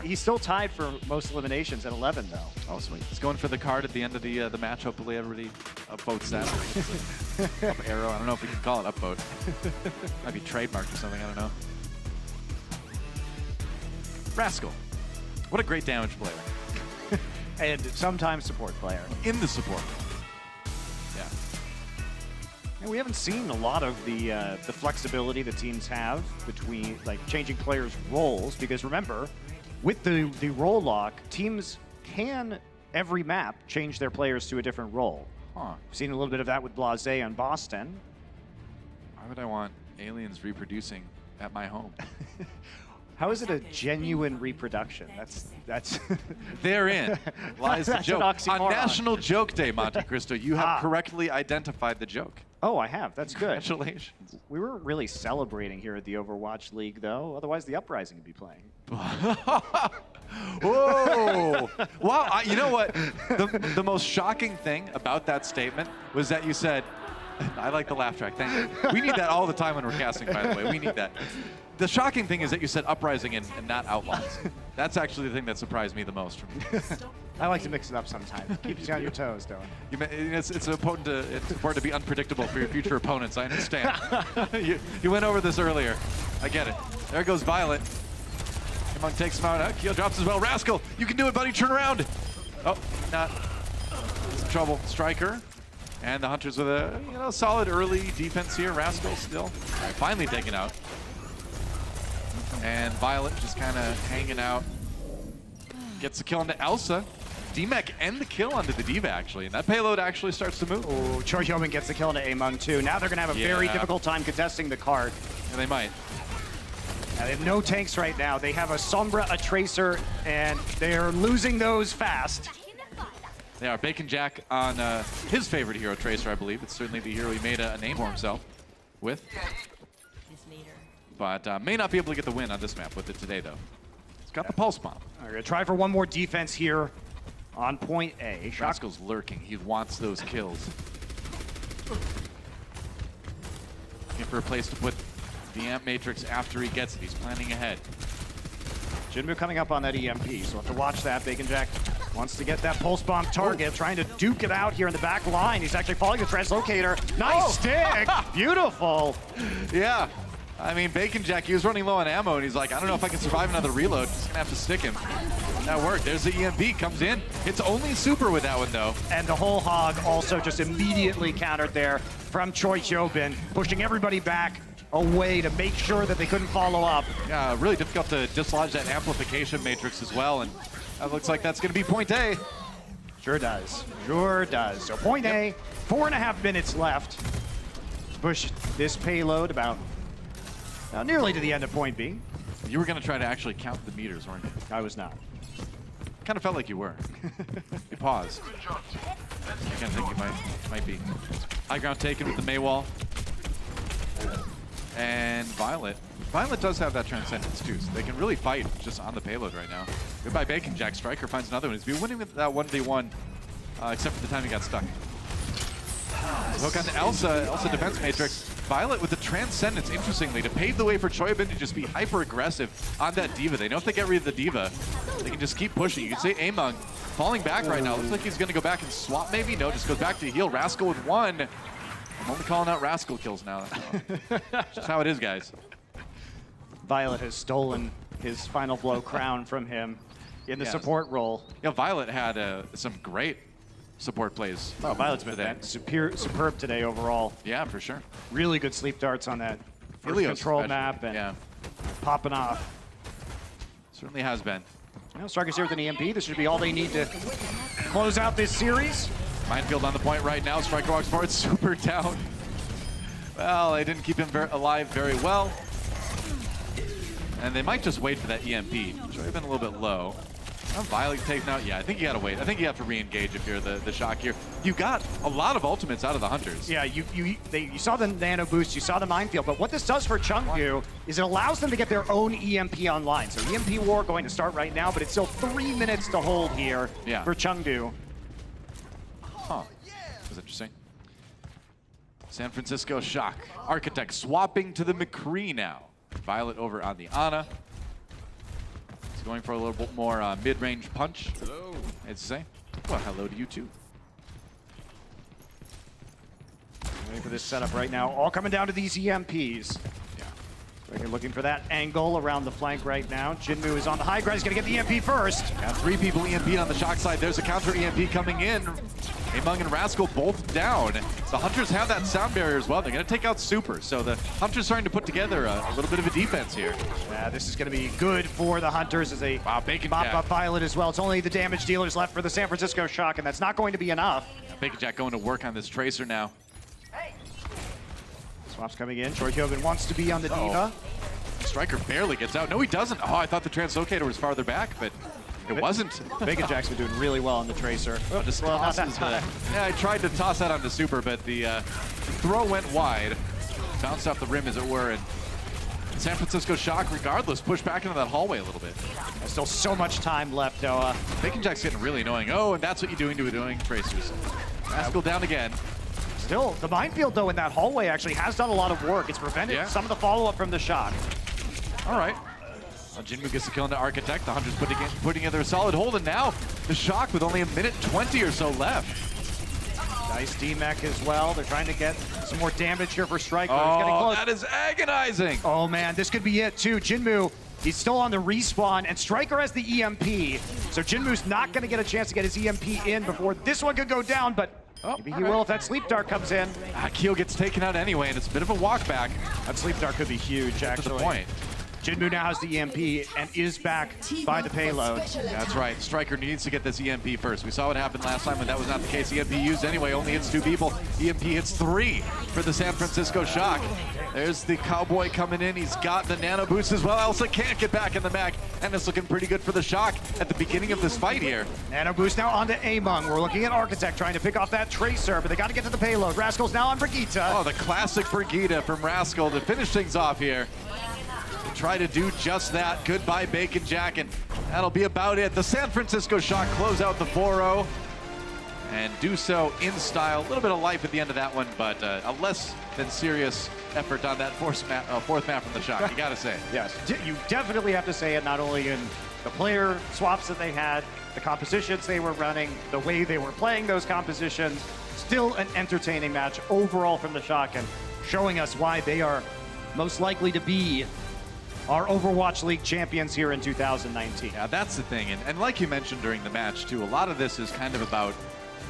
He's still tied for most eliminations at 11, though. Oh, sweet. He's going for the card at the end of the match. Hopefully everybody upvotes that. Up arrow. I don't know if we can call it upvote. Might be trademarked or something. I don't know. Rascal. What a great damage player. And sometimes support player. In the support. Yeah. And we haven't seen a lot of the flexibility that teams have between changing players' roles, because remember, with the role lock, teams can every map change their players to a different role. Huh. We've seen a little bit of that with Blase on Boston. Why would I want aliens reproducing at my home? How is it a genuine reproduction? That's Therein lies the joke. On National Joke Day, Monte Cristo, you have correctly identified the joke. Oh, I have. That's good. Congratulations. We weren't really celebrating here at the Overwatch League, though. Otherwise, the Uprising would be playing. Whoa! Wow, you know what? The most shocking thing about that statement was that you said, I like the laugh track, thank you. We need that all the time when we're casting, by the way. We need that. The shocking thing is that you said Uprising and not Outlaws. That's actually the thing that surprised me the most. I like to mix it up sometimes. Keeps you on your toes, Dylan. It's important to be unpredictable for your future opponents. I understand. you went over this earlier. I get it. There goes Violet. Among takes him out. Keo drops as well. Rascal, you can do it, buddy. Turn around. Oh, not. Some trouble. Striker. And the Hunters with a solid early defense here. Rascal still finally taken out. And Violet just kind of hanging out. Gets the kill into Elsa. D-Mech end the kill onto the D.Va actually, and that payload actually starts to move. Oh, Choi Hyomin gets the kill into Among too. Now they're going to have a very difficult time contesting the cart. And they might. They have no tanks right now. They have a Sombra, a Tracer, and they're losing those fast. They are. Bacon Jack on his favorite hero, Tracer, I believe. It's certainly the hero he made a name for himself with. But may not be able to get the win on this map with it today, though. It's got the pulse bomb. We're going to try for one more defense here on point A. Rascal's lurking. He wants those kills. Looking for a place to put the Amp Matrix after he gets it. He's planning ahead. Jinmu coming up on that EMP, so we'll have to watch that. Bacon Jack wants to get that pulse bomb target, trying to duke it out here in the back line. He's actually following the translocator. Nice stick! Beautiful! Yeah. I mean, Bacon Jack, he was running low on ammo, and he's like, I don't know if I can survive another reload. Just gonna have to stick him. That worked. There's the EMP, comes in. It's only super with that one, though. And the whole hog also just immediately countered there from Choi Hyo-bin, pushing everybody back away to make sure that they couldn't follow up. Yeah, really difficult to dislodge that amplification matrix as well, and that looks like that's gonna be point A. Sure does. Sure does. So point A, 4.5 minutes left. Push this payload about nearly to the end of point B. You were going to try to actually count the meters, weren't you? I was not. Kind of felt like you were. You paused. I kind of think you might be. High ground taken with the Maywall. And Violet. Violet does have that Transcendence too, so they can really fight just on the payload right now. Goodbye Bacon Jack. Striker finds another one. He's been winning with that 1v1, except for the time he got stuck. Hook on to Elsa. Elsa defense matrix. Violet with the Transcendence, interestingly, to pave the way for Choi Hyo-bin to just be hyper-aggressive on that D.Va. They know if they get rid of the D.Va, they can just keep pushing. You can see Among falling back right now. Looks like he's going to go back and swap maybe. No, just goes back to heal. Rascal with one. I'm only calling out Rascal kills now. Just how it is, guys. Violet has stolen his Final Blow crown from him in the support role. Yeah, Violet had some great support plays. Oh, Violet's been superb today overall. Yeah, for sure. Really good sleep darts on that first Ilios control map and popping off. Certainly has been. Now Striker's here with an EMP. This should be all they need to close out this series. Minefield on the point right now. Striker walks forward, super down. Well, they didn't keep him alive very well. And they might just wait for that EMP. Should have been a little bit low. Violet taken out. Yeah, I think you gotta wait. I think you have to re-engage if you're the shock here. You got a lot of ultimates out of the Hunters. Yeah, you saw the nano boost, you saw the minefield, but what this does for Chengdu is it allows them to get their own EMP online. So EMP war going to start right now, but it's still 3 minutes to hold here for Chengdu. Huh. That's interesting. San Francisco Shock. Architect swapping to the McCree now. Violet over on the Ana. Going for a little bit more mid-range punch. Hello. I'd say. Well, hello to you too. Waiting for this setup right now. All coming down to these EMPs. Striker looking for that angle around the flank right now. Jinmu is on the high ground. He's going to get the EMP first. Got 3 people EMP'd on the shock side. There's a counter EMP coming in. Among and Rascal both down. The Hunters have that sound barrier as well. They're going to take out Super. So the Hunters starting to put together a little bit of a defense here. Yeah, this is going to be good for the Hunters as they Bacon mop Jack. up Violet as well. It's only the damage dealers left for the San Francisco Shock, and that's not going to be enough. Bacon Jack going to work on this Tracer now. Swaps coming in. Choi Hyo-bin wants to be on the D.Va. Striker barely gets out. No, he doesn't. Oh, I thought the translocator was farther back, but it wasn't. Bacon Jack's been doing really well on the Tracer. Oh, just tosses yeah, I tried to toss that onto Super, but the throw went wide. Bounced off the rim, as it were, and San Francisco Shock, regardless, pushed back into that hallway a little bit. There's still so much time left, Noah. Bacon Jack's getting really annoying. Oh, and that's what you're doing Tracers. Rascal down again. Still, the minefield, though, in that hallway actually has done a lot of work. It's prevented some of the follow-up from the Shock. All right. Well, Jinmu gets the kill into Architect. The Hunters putting together a solid hold, and now the Shock with only 1:20 or so left. Nice D-Mech as well. They're trying to get some more damage here for Striker. Oh, he's getting close. That is agonizing. Oh, man, this could be it, too. Jinmu, he's still on the respawn, and Striker has the EMP. So Jinmu's not going to get a chance to get his EMP in before this one could go down, but Oh, maybe he will if that sleep dart comes in. Keo gets taken out anyway, and it's a bit of a walk back. That sleep dart could be huge, actually. To the point. Jinmu now has the EMP and is back by the payload. That's right. Striker needs to get this EMP first. We saw what happened last time when that was not the case. EMP used anyway, only hits 2 people. EMP hits 3 for the San Francisco Shock. There's the Cowboy coming in. He's got the nano boost as well. Elsa can't get back in the mech, and it's looking pretty good for the Shock at the beginning of this fight here. Nano boost now onto Among. We're looking at Architect trying to pick off that Tracer, but they got to get to the payload. Rascal's now on Brigitte. Oh, the classic Brigitte from Rascal to finish things off here. Try to do just that. Goodbye, Bacon Jack, and that'll be about it. The San Francisco Shock close out the 4-0 and do so in style. A little bit of life at the end of that one, but a less than serious effort on that fourth map from the Shock, you gotta say. Yes, you definitely have to say it, not only in the player swaps that they had, the compositions they were running, the way they were playing those compositions. Still an entertaining match overall from the Shock, and showing us why they are most likely to be our Overwatch League champions here in 2019. Yeah, that's the thing. And like you mentioned during the match, too, a lot of this is kind of about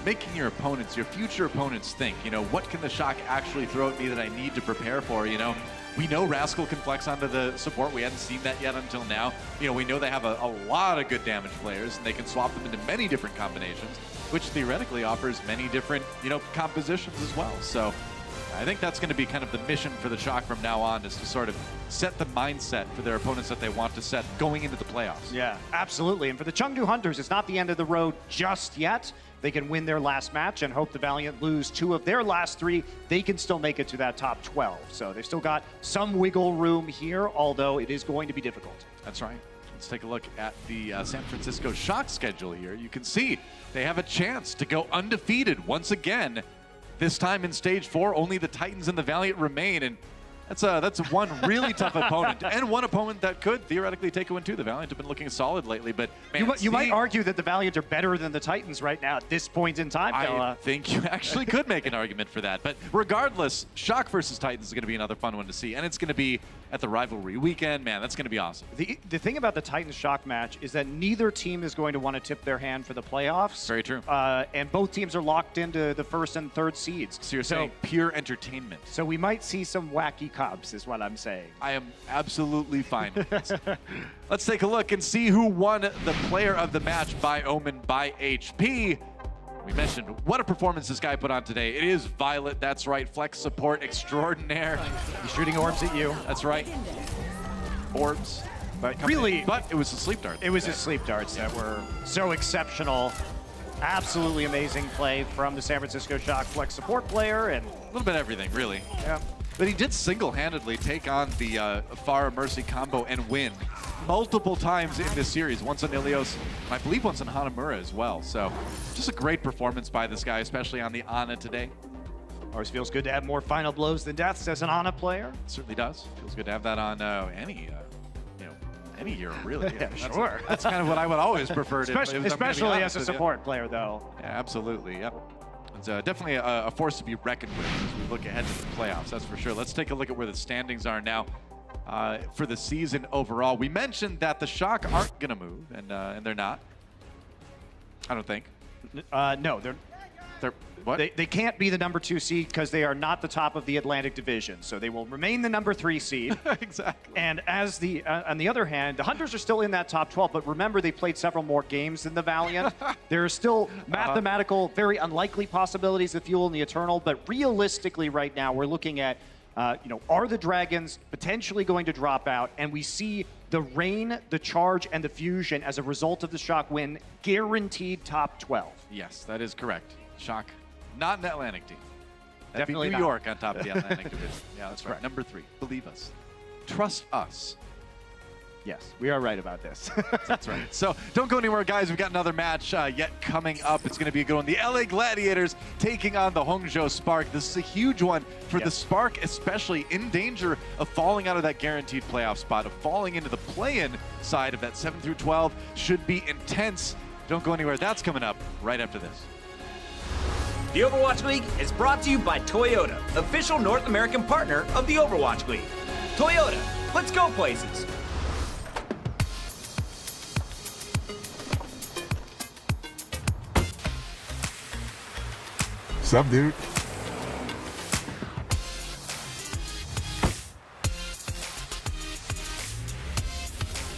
making your opponents, your future opponents think, you know, what can the Shock actually throw at me that I need to prepare for, you know? We know Rascal can flex onto the support. We hadn't seen that yet until now. You know, we know they have a lot of good damage players, and they can swap them into many different combinations, which theoretically offers many different, you know, compositions as well. So I think that's going to be kind of the mission for the Shock from now on, is to sort of set the mindset for their opponents that they want to set going into the playoffs. Yeah, absolutely. And for the Chengdu Hunters, it's not the end of the road just yet. They can win their last match and hope the Valiant lose 2 of their last 3. They can still make it to that top 12. So they've still got some wiggle room here, although it is going to be difficult. That's right. Let's take a look at the San Francisco Shock schedule here. You can see they have a chance to go undefeated once again. This time in stage 4, only the Titans and the Valiant remain, and that's one really tough opponent, and one opponent that could theoretically take a win too. The Valiant have been looking solid lately, but man, you might argue that the Valiant are better than the Titans right now at this point in time. I think you actually could make an argument for that. But regardless, Shock versus Titans is going to be another fun one to see, and it's going to be at the rivalry weekend. Man, that's going to be awesome. The thing about the Titans Shock match is that neither team is going to want to tip their hand for the playoffs. Very true. And both teams are locked into the 1st and 3rd seeds. So you're saying pure entertainment. So we might see some wacky Cubs, is what I'm saying. I am absolutely fine with this. Let's take a look and see who won the player of the match by Omen by HP. We mentioned what a performance this guy put on today. It is Violet, that's right. Flex support extraordinaire. He's shooting orbs at you. That's right. Orbs. But really, but it was the sleep dart. It was his sleep darts that were so exceptional. Absolutely amazing play from the San Francisco Shock Flex support player, and a little bit of everything, really. Yeah. But he did single-handedly take on the Pharah Mercy combo and win multiple times in this series. Once on Ilios, I believe once on Hanamura as well. So just a great performance by this guy, especially on the Ana today. Always feels good to have more final blows than deaths as an Ana player. It certainly does. Feels good to have that on any hero, really. Yeah, sure. That's kind of what I would always prefer. Especially as a support player, though. Yeah, absolutely. Yep. It's definitely a force to be reckoned with as we look ahead to the playoffs, that's for sure. Let's take a look at where the standings are now for the season overall. We mentioned that the Shock aren't going to move, and they're not. I don't think. No, they're what? They can't be the number 2 seed because they are not the top of the Atlantic Division. So they will remain the number 3 seed. Exactly. And as on the other hand, the Hunters are still in that top 12. But remember, they played several more games than the Valiant. There are still mathematical, very unlikely possibilities of Fuel and the Eternal. But realistically, right now, we're looking at, are the Dragons potentially going to drop out? And we see the Rain, the Charge, and the Fusion as a result of the Shock win, guaranteed top 12. Yes, that is correct. Shock, not an Atlantic team. That'd Definitely be New not. York on top of the Atlantic Division. Yeah, that's right. Number 3. Believe us. Trust us. Yes, we are right about this. That's right. So don't go anywhere, guys. We've got another match yet coming up. It's going to be a good one. The LA Gladiators taking on the Hangzhou Spark. This is a huge one for the Spark, especially in danger of falling out of that guaranteed playoff spot, of falling into the play-in side of that 7 through 12. Should be intense. Don't go anywhere. That's coming up right after this. The Overwatch League is brought to you by Toyota, official North American partner of the Overwatch League. Toyota, let's go places. up, dude?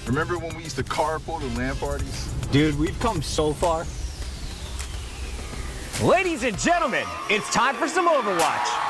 Remember when we used to carpool to LAN parties? Dude, we've come so far. Ladies and gentlemen, it's time for some Overwatch.